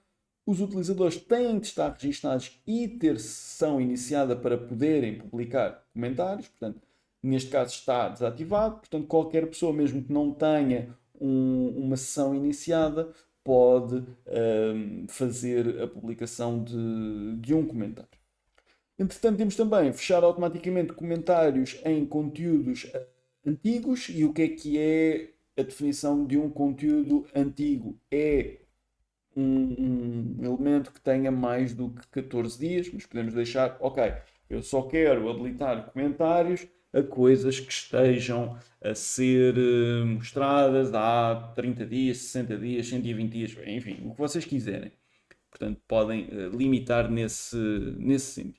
Os utilizadores têm de estar registados e ter sessão iniciada para poderem publicar comentários, portanto, neste caso está desativado, portanto, qualquer pessoa, mesmo que não tenha uma sessão iniciada, pode fazer a publicação de um comentário. Entretanto, temos também fechar automaticamente comentários em conteúdos antigos. E o que é a definição de um conteúdo antigo? É um elemento que tenha mais do que 14 dias, mas podemos deixar, ok, eu só quero habilitar comentários a coisas que estejam a ser mostradas há 30 dias, 60 dias, 120 dias, enfim, o que vocês quiserem. Portanto, podem limitar nesse sentido.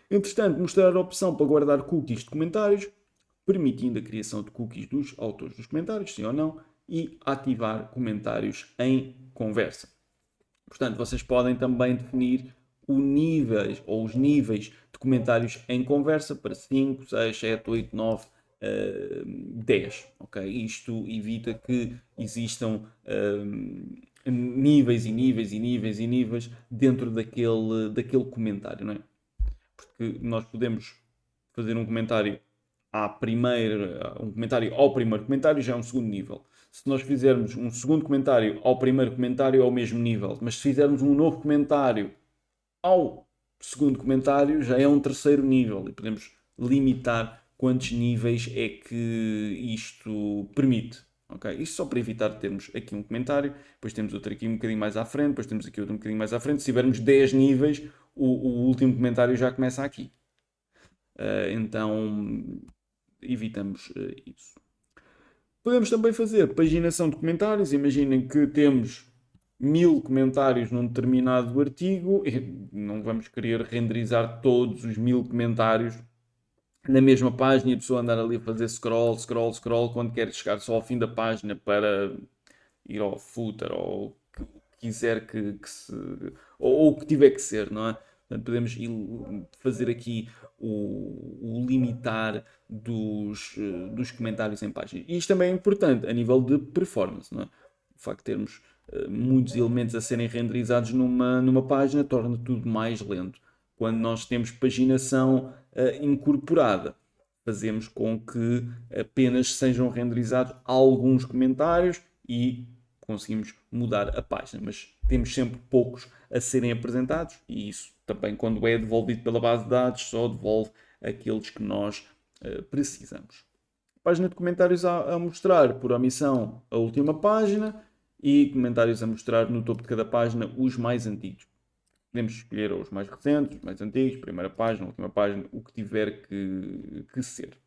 Entretanto, mostrar a opção para guardar cookies de comentários, permitindo a criação de cookies dos autores dos comentários, sim ou não, e ativar comentários em conversa. Portanto, vocês podem também definir os níveis de comentários em conversa para 5, 6, 7, 8, 9, 10. Okay? Isto evita que existam níveis e níveis e níveis e níveis dentro daquele comentário, não é? Porque nós podemos fazer um comentário ao primeiro comentário já é um segundo nível. Se nós fizermos um segundo comentário ao primeiro comentário é o mesmo nível, mas se fizermos um novo comentário ao segundo comentário já é um terceiro nível e podemos limitar quantos níveis é que isto permite. Okay? Isto só para evitar termos aqui um comentário, depois temos outro aqui um bocadinho mais à frente, depois temos aqui outro um bocadinho mais à frente. Se tivermos 10 níveis, o último comentário já começa aqui. Então evitamos isso. Podemos também fazer paginação de comentários. Imaginem que temos 1000 comentários num determinado artigo e não vamos querer renderizar todos os 1000 comentários na mesma página e a pessoa andar ali a fazer scroll, scroll, scroll quando quer chegar só ao fim da página para ir ao footer ou o que quiser ou o que tiver que ser, não é? Portanto, podemos fazer aqui o limitar dos comentários em páginas. E isto também é importante a nível de performance, não é? O facto de termos muitos elementos a serem renderizados numa página torna tudo mais lento. Quando nós temos paginação incorporada, fazemos com que apenas sejam renderizados alguns comentários e conseguimos mudar a página, mas temos sempre poucos a serem apresentados e isso também, quando é devolvido pela base de dados, só devolve aqueles que nós precisamos. Página de comentários a mostrar por omissão a última página e comentários a mostrar no topo de cada página os mais antigos. Podemos escolher os mais recentes, os mais antigos, primeira página, última página, o que tiver que ser.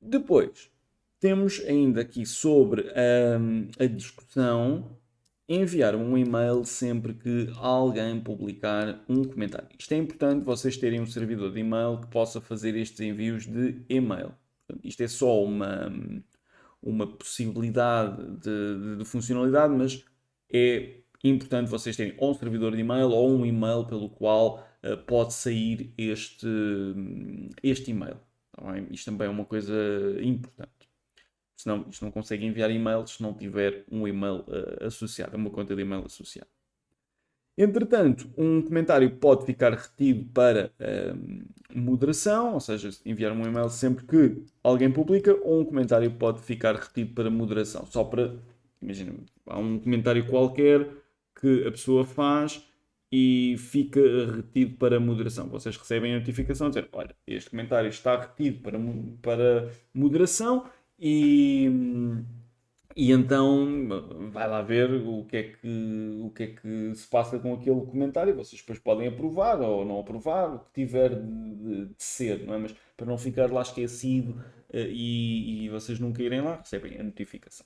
Depois, temos ainda aqui sobre a discussão enviar um e-mail sempre que alguém publicar um comentário. Isto é importante vocês terem um servidor de e-mail que possa fazer estes envios de e-mail. Portanto, isto é só uma possibilidade de funcionalidade, mas é importante vocês terem ou um servidor de e-mail ou um e-mail pelo qual pode sair este e-mail. Tá bem? Isto também é uma coisa importante. Senão isto não consegue enviar e-mails se não tiver um e-mail associado, uma conta de e-mail associada. Entretanto, um comentário pode ficar retido para moderação, ou seja, enviar um e-mail sempre que alguém publica, ou um comentário pode ficar retido para moderação. Só para, imagina, há um comentário qualquer que a pessoa faz e fica retido para moderação. Vocês recebem a notificação a dizer, olha, este comentário está retido para moderação e E então vai lá ver o que é que se passa com aquele comentário. Vocês depois podem aprovar ou não aprovar, o que tiver de ser, não é? Mas para não ficar lá esquecido e vocês nunca irem lá, recebem a notificação.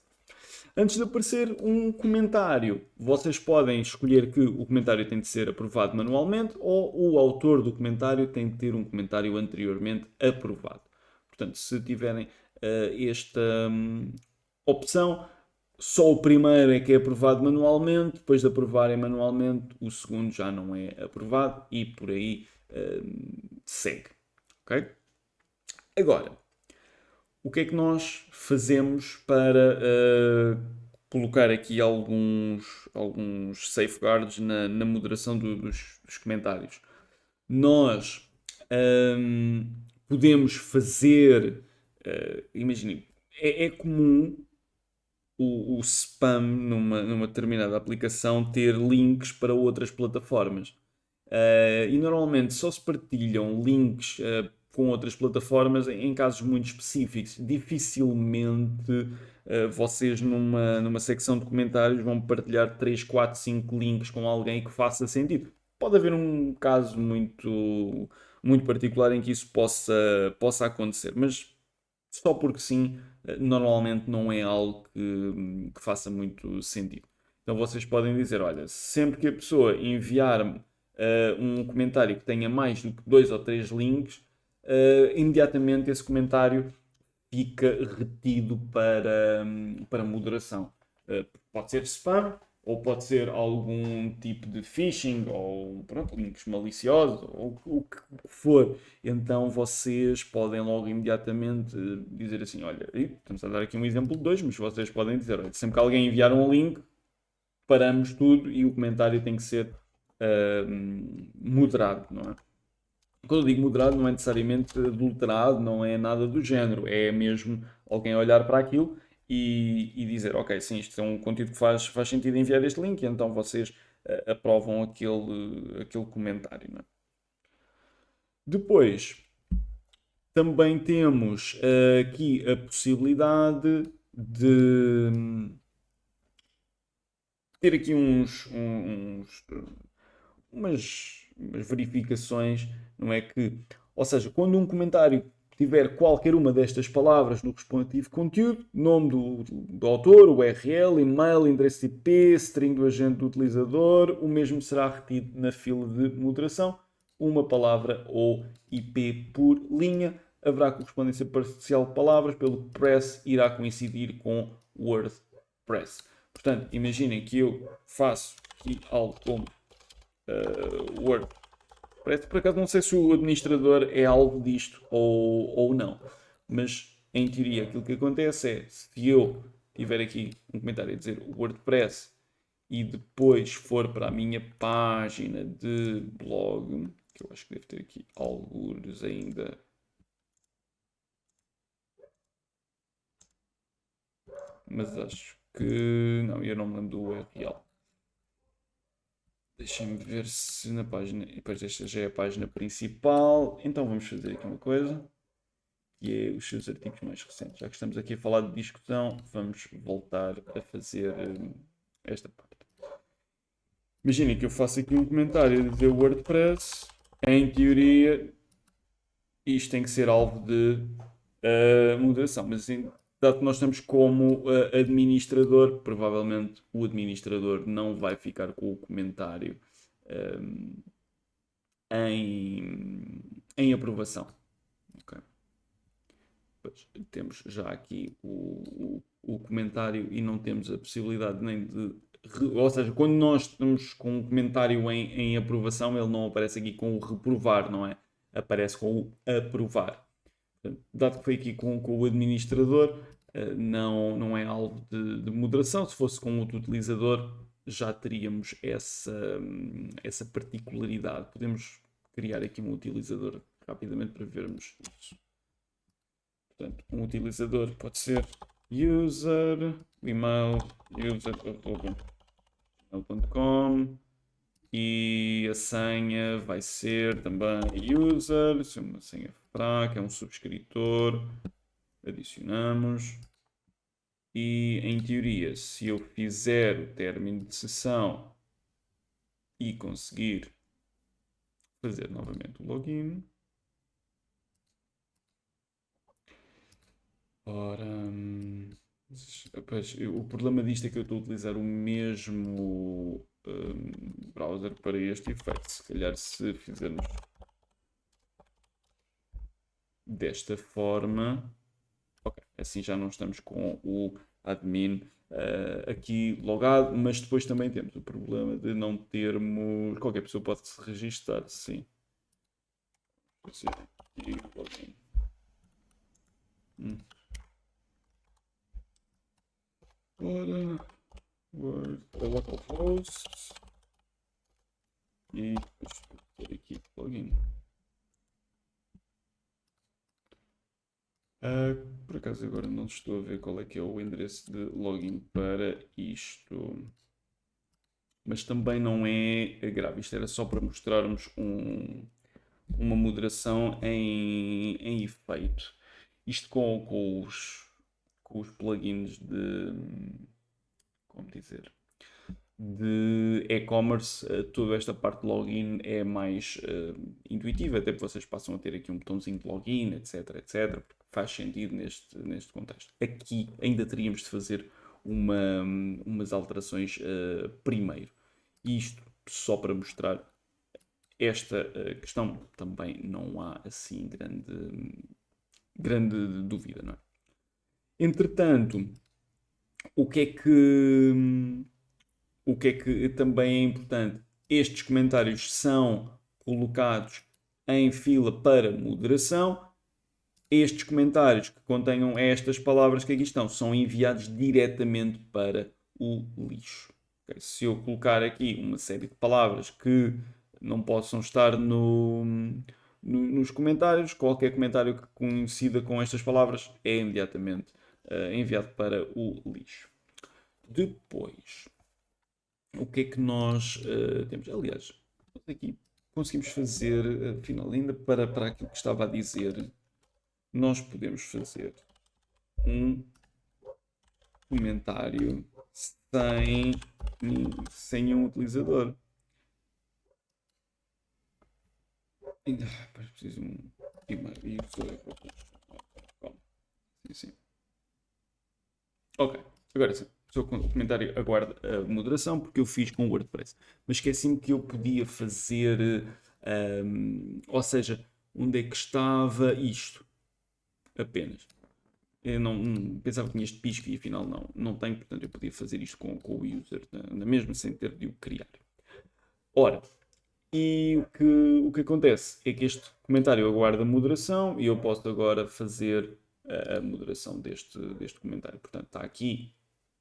Antes de aparecer um comentário, vocês podem escolher que o comentário tem de ser aprovado manualmente ou o autor do comentário tem de ter um comentário anteriormente aprovado. Portanto, se tiverem esta opção, só o primeiro é que é aprovado manualmente, depois de aprovarem manualmente, o segundo já não é aprovado e por aí segue. Okay? Agora, o que é que nós fazemos para colocar aqui alguns safeguards na moderação dos comentários? Nós podemos fazer, imaginem, é comum o spam numa determinada aplicação ter links para outras plataformas. E normalmente só se partilham links com outras plataformas em casos muito específicos. Dificilmente vocês numa secção de comentários vão partilhar 3, 4, 5 links com alguém que faça sentido. Pode haver um caso muito particular em que isso possa acontecer, mas só porque sim, normalmente não é algo que faça muito sentido. Então vocês podem dizer, olha, sempre que a pessoa enviar-me um comentário que tenha mais do que 2 ou 3 links, imediatamente esse comentário fica retido para moderação. Pode ser spam, ou pode ser algum tipo de phishing, ou pronto, links maliciosos, ou o que for. Então vocês podem logo imediatamente dizer assim, olha, estamos a dar aqui um exemplo de 2, mas vocês podem dizer, olha, sempre que alguém enviar um link, paramos tudo e o comentário tem que ser moderado, não é? Quando eu digo moderado, não é necessariamente adulterado, não é nada do género. É mesmo alguém olhar para aquilo e dizer: Ok, sim, isto é um conteúdo que faz sentido enviar este link, e então vocês aprovam aquele comentário. Não é? Depois, também temos aqui a possibilidade de ter aqui umas verificações, não é que, ou seja, quando um comentário tiver qualquer uma destas palavras no respectivo conteúdo, nome do autor, URL, e-mail, endereço IP, string do agente do utilizador, o mesmo será retido na fila de moderação, uma palavra ou IP por linha. Haverá correspondência parcial de palavras, pelo que press irá coincidir com WordPress. Portanto, imaginem que eu faço aqui algo como WordPress. Por acaso não sei se o administrador é alvo disto ou não, mas em teoria aquilo que acontece é, se eu tiver aqui um comentário a dizer WordPress e depois for para a minha página de blog, que eu acho que deve ter aqui alguns ainda, mas acho que não, eu não me lembro do URL. Deixem-me ver se na página. E depois esta já é a página principal. Então vamos fazer aqui uma coisa. Que é os seus artigos mais recentes. Já que estamos aqui a falar de discussão, vamos voltar a fazer esta parte. Imaginem que eu faço aqui um comentário a dizer WordPress. Em teoria, isto tem que ser alvo de moderação. Mas dado que nós estamos como administrador, provavelmente o administrador não vai ficar com o comentário em aprovação. Okay. Pois, temos já aqui o comentário e não temos a possibilidade nem de... Ou seja, quando nós estamos com um comentário em aprovação, ele não aparece aqui com o reprovar, não é? Aparece com o aprovar. Dado que foi aqui com o administrador, não é alvo de moderação. Se fosse com outro utilizador, já teríamos essa particularidade. Podemos criar aqui um utilizador rapidamente para vermos isso. Portanto, um utilizador pode ser user, email, user.gmail.com e a senha vai ser também user, se é uma senha fraca, é um subscritor, adicionamos E em teoria, se eu fizer o término de sessão e conseguir fazer novamente o login. Ora, pois, o problema disto é que eu estou a utilizar o mesmo browser para este efeito. Se calhar se fizermos desta forma, ok, assim já não estamos com o admin aqui logado, mas depois também temos o problema de não termos. Qualquer pessoa pode se registar, sim. E login. Ora, Word, localhost e depois ter aqui login. Por acaso agora não estou a ver qual é que é o endereço de login para isto. Mas também não é grave. Isto era só para mostrarmos uma moderação em efeito. Isto com os plugins de... Como dizer? De e-commerce, toda esta parte de login é mais intuitiva, até porque vocês passam a ter aqui um botãozinho de login, etc, etc, porque faz sentido neste contexto. Aqui ainda teríamos de fazer umas alterações primeiro. Isto só para mostrar esta questão, também não há assim grande dúvida, não é? Entretanto, o que é que também é importante? Estes comentários são colocados em fila para moderação. Estes comentários que contenham estas palavras que aqui estão são enviados diretamente para o lixo. Okay? Se eu colocar aqui uma série de palavras que não possam estar nos comentários, qualquer comentário que coincida com estas palavras é imediatamente enviado para o lixo. Depois, o que é que nós temos? Aliás, aqui conseguimos fazer, afinal, ainda para aquilo que estava a dizer, nós podemos fazer um comentário sem um utilizador. Preciso um e-mail. Sim. Ok, agora sim. O comentário aguarda a moderação porque eu fiz com o WordPress. Mas esqueci-me que eu podia fazer, ou seja, onde é que estava isto? Apenas. Eu não pensava que tinha este pisco e afinal não tenho, portanto eu podia fazer isto com o user na mesma sem ter de o criar. Ora, e o que acontece é que este comentário aguarda moderação e eu posso agora fazer a moderação deste comentário. Portanto, está aqui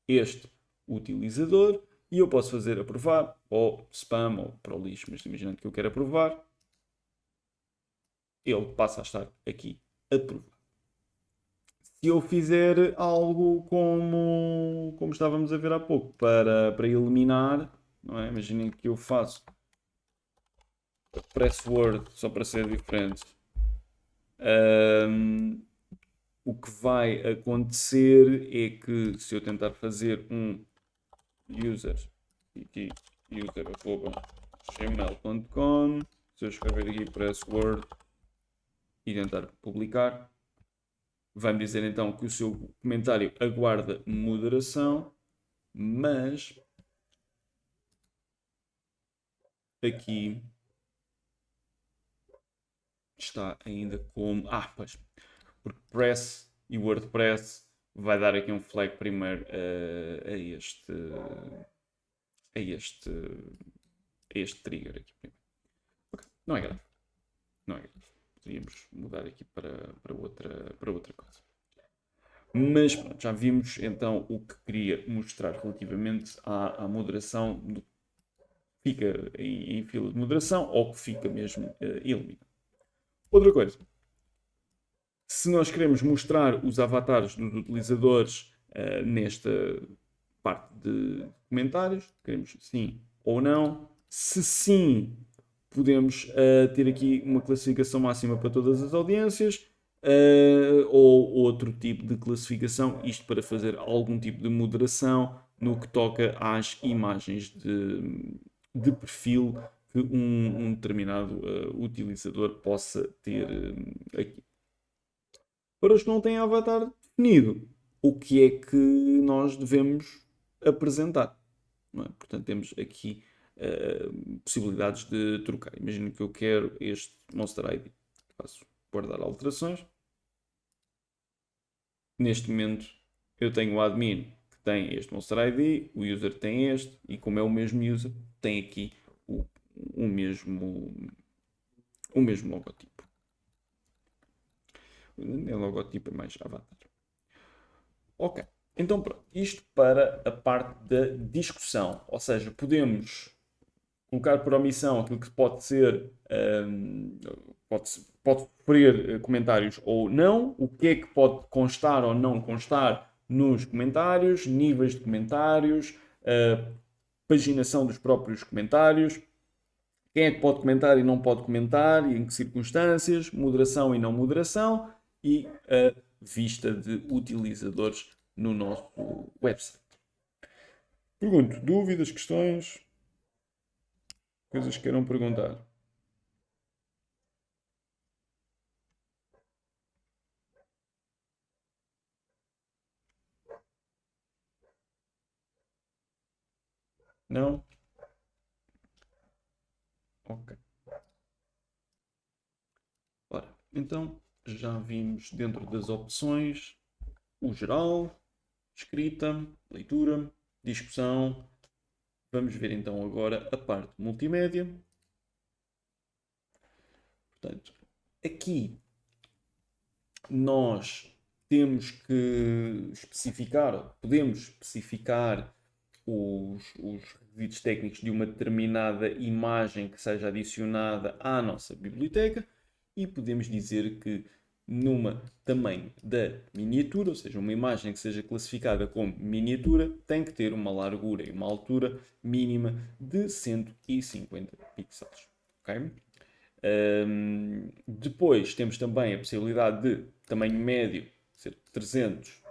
este utilizador e eu posso fazer aprovar ou spam ou para o lixo, mas imaginando que eu quero aprovar, ele passa a estar aqui aprovado. Se eu fizer algo como estávamos a ver há pouco, para eliminar, não é? Imaginem que eu faço password só para ser diferente. O que vai acontecer é que se eu tentar fazer um user@gmail.com, se eu escrever aqui password e tentar publicar, vai-me dizer então que o seu comentário aguarda moderação, mas aqui está ainda como... pois, porque Press e WordPress vai dar aqui um flag primeiro a este trigger aqui. Okay. Não é grave. Podríamos mudar aqui para outra coisa. Mas pronto, já vimos então o que queria mostrar relativamente à moderação do que fica em fila de moderação ou que fica mesmo eliminado. Outra coisa, se nós queremos mostrar os avatares dos utilizadores nesta parte de comentários, queremos sim ou não. Se sim, podemos ter aqui uma classificação máxima para todas as audiências. ou outro tipo de classificação, isto para fazer algum tipo de moderação no que toca às imagens de perfil que um determinado utilizador possa ter aqui. Para os que não têm avatar definido, o que é que nós devemos apresentar? Não é? Portanto, temos aqui possibilidades de trocar. Imagino que eu quero este Monster ID. Faço guardar alterações. Neste momento, eu tenho o admin que tem este Monster ID, o user tem este, e como é o mesmo user, tem aqui o mesmo logotipo. Nem logotipo, é mais avatar. Ok, então pronto. Isto para a parte da discussão. Ou seja, podemos colocar por omissão aquilo que pode ser, pode sofrer comentários ou não, o que é que pode constar ou não constar nos comentários, níveis de comentários, paginação dos próprios comentários, quem é que pode comentar e não pode comentar, e em que circunstâncias, moderação e não moderação, e a vista de utilizadores no nosso website. Pergunto, dúvidas, questões, coisas que queiram perguntar? Não? Ok. Ora, então já vimos dentro das opções o geral, escrita, leitura, discussão. Vamos ver então agora a parte multimédia. Portanto, aqui nós temos que especificar, podemos especificar os requisitos técnicos de uma determinada imagem que seja adicionada à nossa biblioteca e podemos dizer que numa tamanho da miniatura, ou seja, uma imagem que seja classificada como miniatura, tem que ter uma largura e uma altura mínima de 150 pixels. Okay? Depois temos também a possibilidade de tamanho médio, ser 300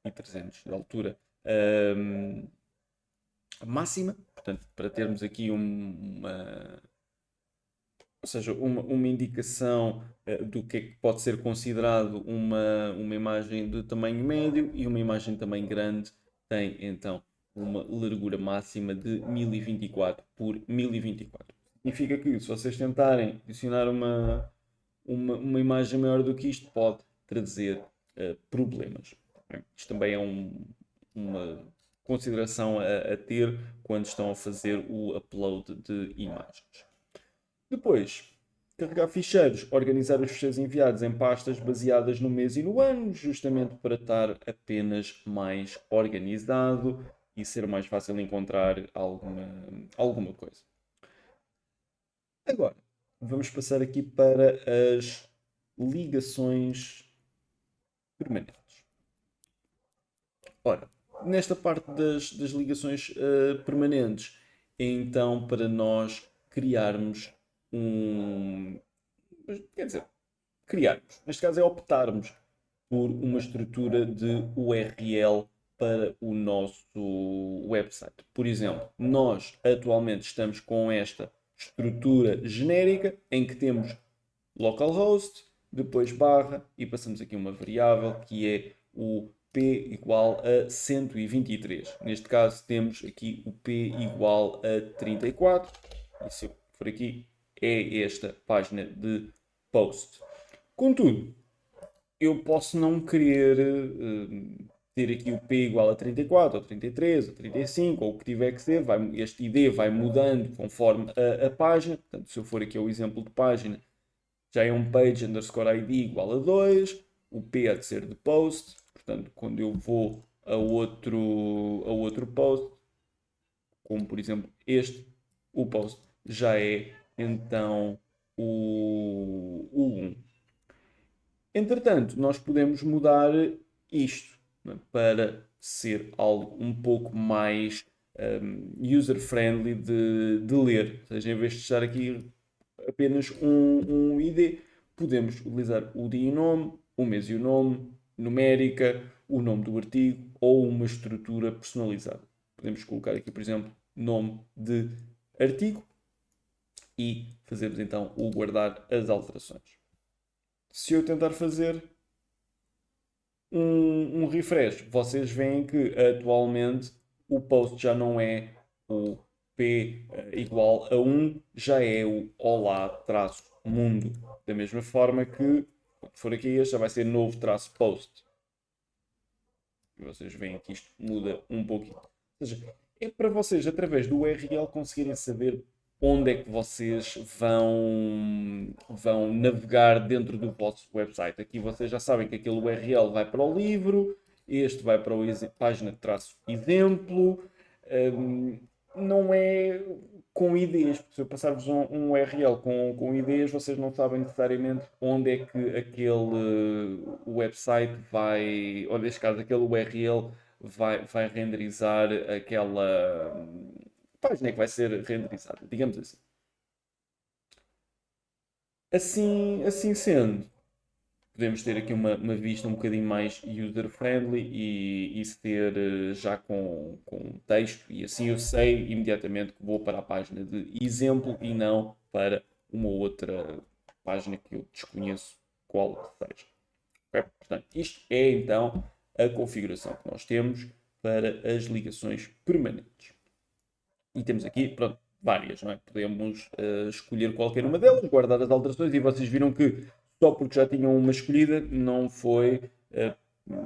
e 300 de altura máxima, portanto, para termos aqui ou seja, uma indicação do que é que pode ser considerado uma imagem de tamanho médio, e uma imagem de tamanho grande tem então uma largura máxima de 1024 por 1024. Significa que se vocês tentarem adicionar uma imagem maior do que isto, pode trazer problemas. Isto também é uma consideração a ter quando estão a fazer o upload de imagens. Depois, carregar ficheiros, organizar os ficheiros enviados em pastas baseadas no mês e no ano, justamente para estar apenas mais organizado e ser mais fácil encontrar alguma coisa. Agora, vamos passar aqui para as ligações permanentes. Ora, nesta parte das ligações permanentes, é então para nós criarmos quer dizer, criarmos, neste caso é optarmos por uma estrutura de URL para o nosso website. Por exemplo, nós atualmente estamos com esta estrutura genérica em que temos localhost, depois barra e passamos aqui uma variável que é o P igual a 123. Neste caso temos aqui o P igual a 34. E se eu for aqui, é esta página de post. Contudo, eu posso não querer ter aqui o P igual a 34, ou 33, ou 35, ou o que tiver que ser. Este ID vai mudando conforme a página. Portanto, se eu for aqui ao exemplo de página, já é um page underscore ID igual a 2. O P há de ser de post. Portanto, quando eu vou a outro post, como por exemplo este, o post já é então o 1. Entretanto, nós podemos mudar isto, né, para ser algo um pouco mais user-friendly de ler. Ou seja, em vez de estar aqui apenas um ID, podemos utilizar o DINOME o mês e o nome, numérica, o nome do artigo ou uma estrutura personalizada. Podemos colocar aqui, por exemplo, nome de artigo e fazemos então o guardar as alterações. Se eu tentar fazer um refresh, vocês veem que atualmente o post já não é o P igual a 1, já é o olá traço mundo. Da mesma forma que, quando for aqui, este já vai ser novo traço post. E vocês veem que isto muda um pouquinho. Ou seja, é para vocês, através do URL, conseguirem saber onde é que vocês vão navegar dentro do vosso website. Aqui vocês já sabem que aquele URL vai para o livro, este vai para a página de traço exemplo. Não é com IDs, porque se eu passar-vos um URL com IDs, vocês não sabem necessariamente onde é que aquele website vai, ou neste caso aquele URL vai renderizar aquela página que vai ser renderizada, digamos assim. Assim sendo, podemos ter aqui uma vista um bocadinho mais user-friendly e ser já com texto, e assim eu sei imediatamente que vou para a página de exemplo e não para uma outra página que eu desconheço qual que seja. Okay? Portanto, isto é então a configuração que nós temos para as ligações permanentes. E temos aqui, pronto, várias, não é? Podemos escolher qualquer uma delas, guardar as alterações, e vocês viram que só porque já tinham uma escolhida, não foi,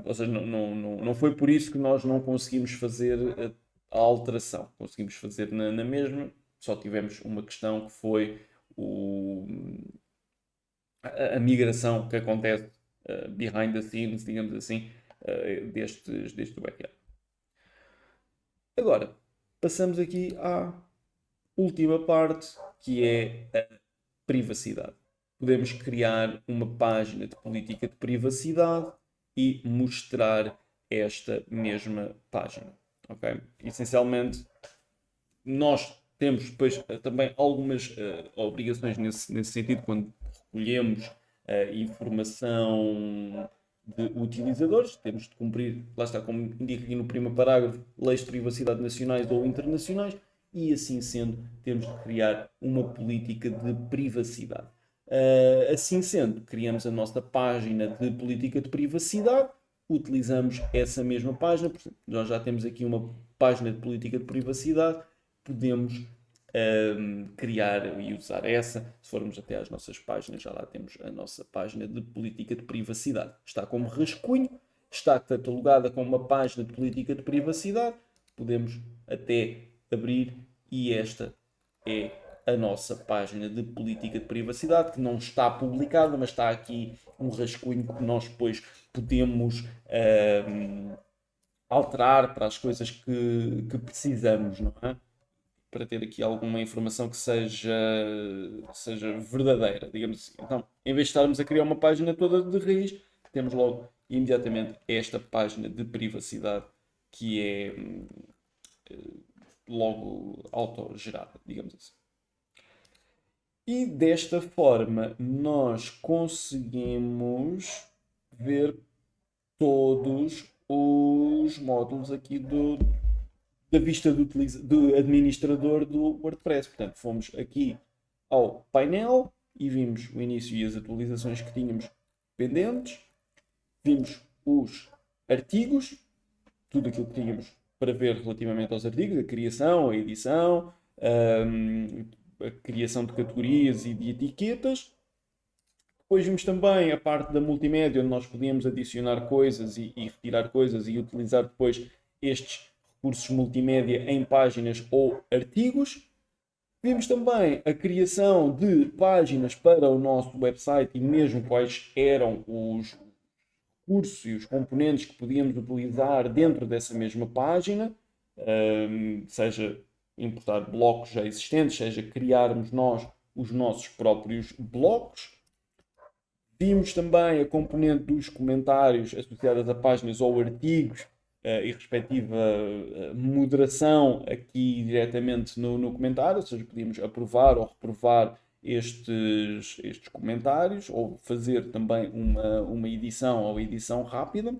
ou seja, não foi por isso que nós não conseguimos fazer a alteração. Conseguimos fazer na mesma, só tivemos uma questão que foi a migração que acontece behind the scenes, digamos assim, deste backend. Agora, passamos aqui à última parte, que é a privacidade. Podemos criar uma página de política de privacidade e mostrar esta mesma página. Okay? Essencialmente, nós temos depois também algumas obrigações nesse sentido, quando recolhemos informação de utilizadores, temos de cumprir, lá está, como indica aqui no primeiro parágrafo, leis de privacidade nacionais ou internacionais, e assim sendo, temos de criar uma política de privacidade. Assim sendo, criamos a nossa página de política de privacidade, utilizamos essa mesma página, portanto, nós já temos aqui uma página de política de privacidade, podemos criar e usar essa. Se formos até às nossas páginas, já lá temos a nossa página de política de privacidade. Está como rascunho, está catalogada como uma página de política de privacidade, podemos até abrir e esta é a nossa página de política de privacidade, que não está publicada, mas está aqui um rascunho que nós depois podemos alterar para as coisas que precisamos, não é? Para ter aqui alguma informação que seja verdadeira, digamos assim. Então, em vez de estarmos a criar uma página toda de raiz, temos logo imediatamente esta página de privacidade que é logo autogerada, digamos assim. E desta forma nós conseguimos ver todos os módulos aqui da vista do administrador do WordPress. Portanto, fomos aqui ao painel e vimos o início e as atualizações que tínhamos pendentes. Vimos os artigos, tudo aquilo que tínhamos para ver relativamente aos artigos, a criação, a edição, a criação de categorias e de etiquetas. Depois vimos também a parte da multimédia, onde nós podíamos adicionar coisas e retirar coisas e utilizar depois estes recursos multimédia em páginas ou artigos. Vimos também a criação de páginas para o nosso website e mesmo quais eram os recursos e os componentes que podíamos utilizar dentro dessa mesma página, seja importar blocos já existentes, seja criarmos nós os nossos próprios blocos. Vimos também a componente dos comentários associadas a páginas ou artigos e respectiva moderação aqui diretamente no comentário, ou seja, podíamos aprovar ou reprovar estes comentários, ou fazer também uma edição ou edição rápida.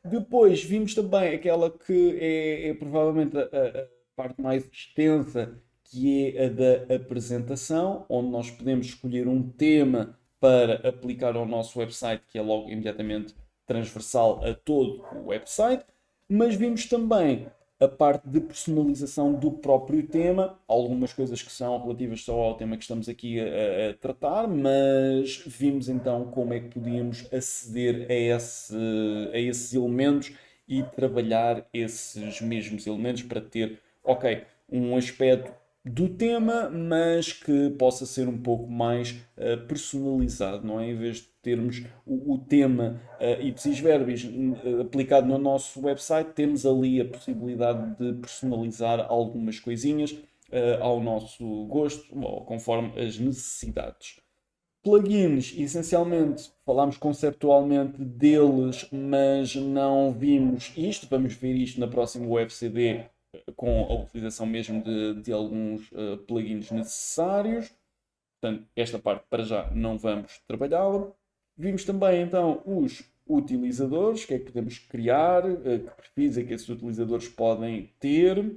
Depois vimos também aquela que é provavelmente a parte mais extensa, que é a da apresentação, onde nós podemos escolher um tema para aplicar ao nosso website, que é logo imediatamente transversal a todo o website. Mas vimos também a parte de personalização do próprio tema, algumas coisas que são relativas só ao tema que estamos aqui a tratar, mas vimos então como é que podíamos aceder a esses elementos e trabalhar esses mesmos elementos para ter, ok, um aspecto do tema, mas que possa ser um pouco mais personalizado, não é? Em vez de termos o tema ipsis verbis aplicado no nosso website, temos ali a possibilidade de personalizar algumas coisinhas ao nosso gosto, ou conforme as necessidades. Plugins, essencialmente, falámos conceptualmente deles, mas não vimos isto. Vamos ver isto na próxima UFCD com a utilização mesmo de alguns plugins necessários. Portanto, esta parte para já não vamos trabalhá-la. Vimos também então os utilizadores, o que é que podemos criar, que perfis é que esses utilizadores podem ter.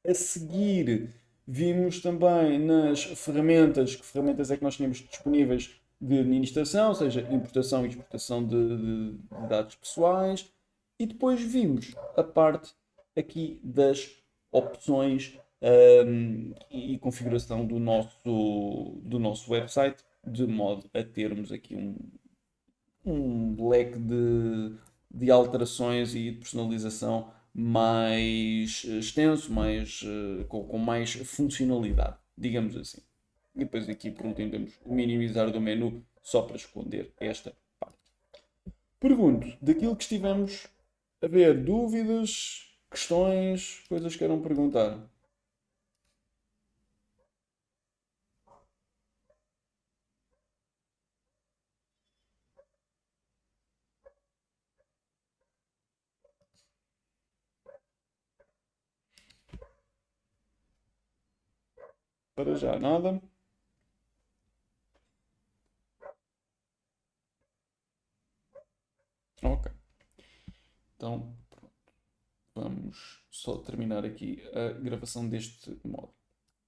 A seguir, vimos também nas ferramentas, que ferramentas é que nós tínhamos disponíveis de administração, ou seja, importação e exportação de dados pessoais. E depois vimos a parte aqui das opções e configuração do nosso website, de modo a termos aqui um leque de alterações e de personalização mais extenso, com mais funcionalidade, digamos assim. E depois aqui por último temos o minimizar do menu, só para esconder esta parte. Pergunto, daquilo que estivemos a ver, dúvidas, questões, coisas que queiram perguntar? Para já nada. Ok. Então, pronto. Vamos só terminar aqui a gravação deste módulo.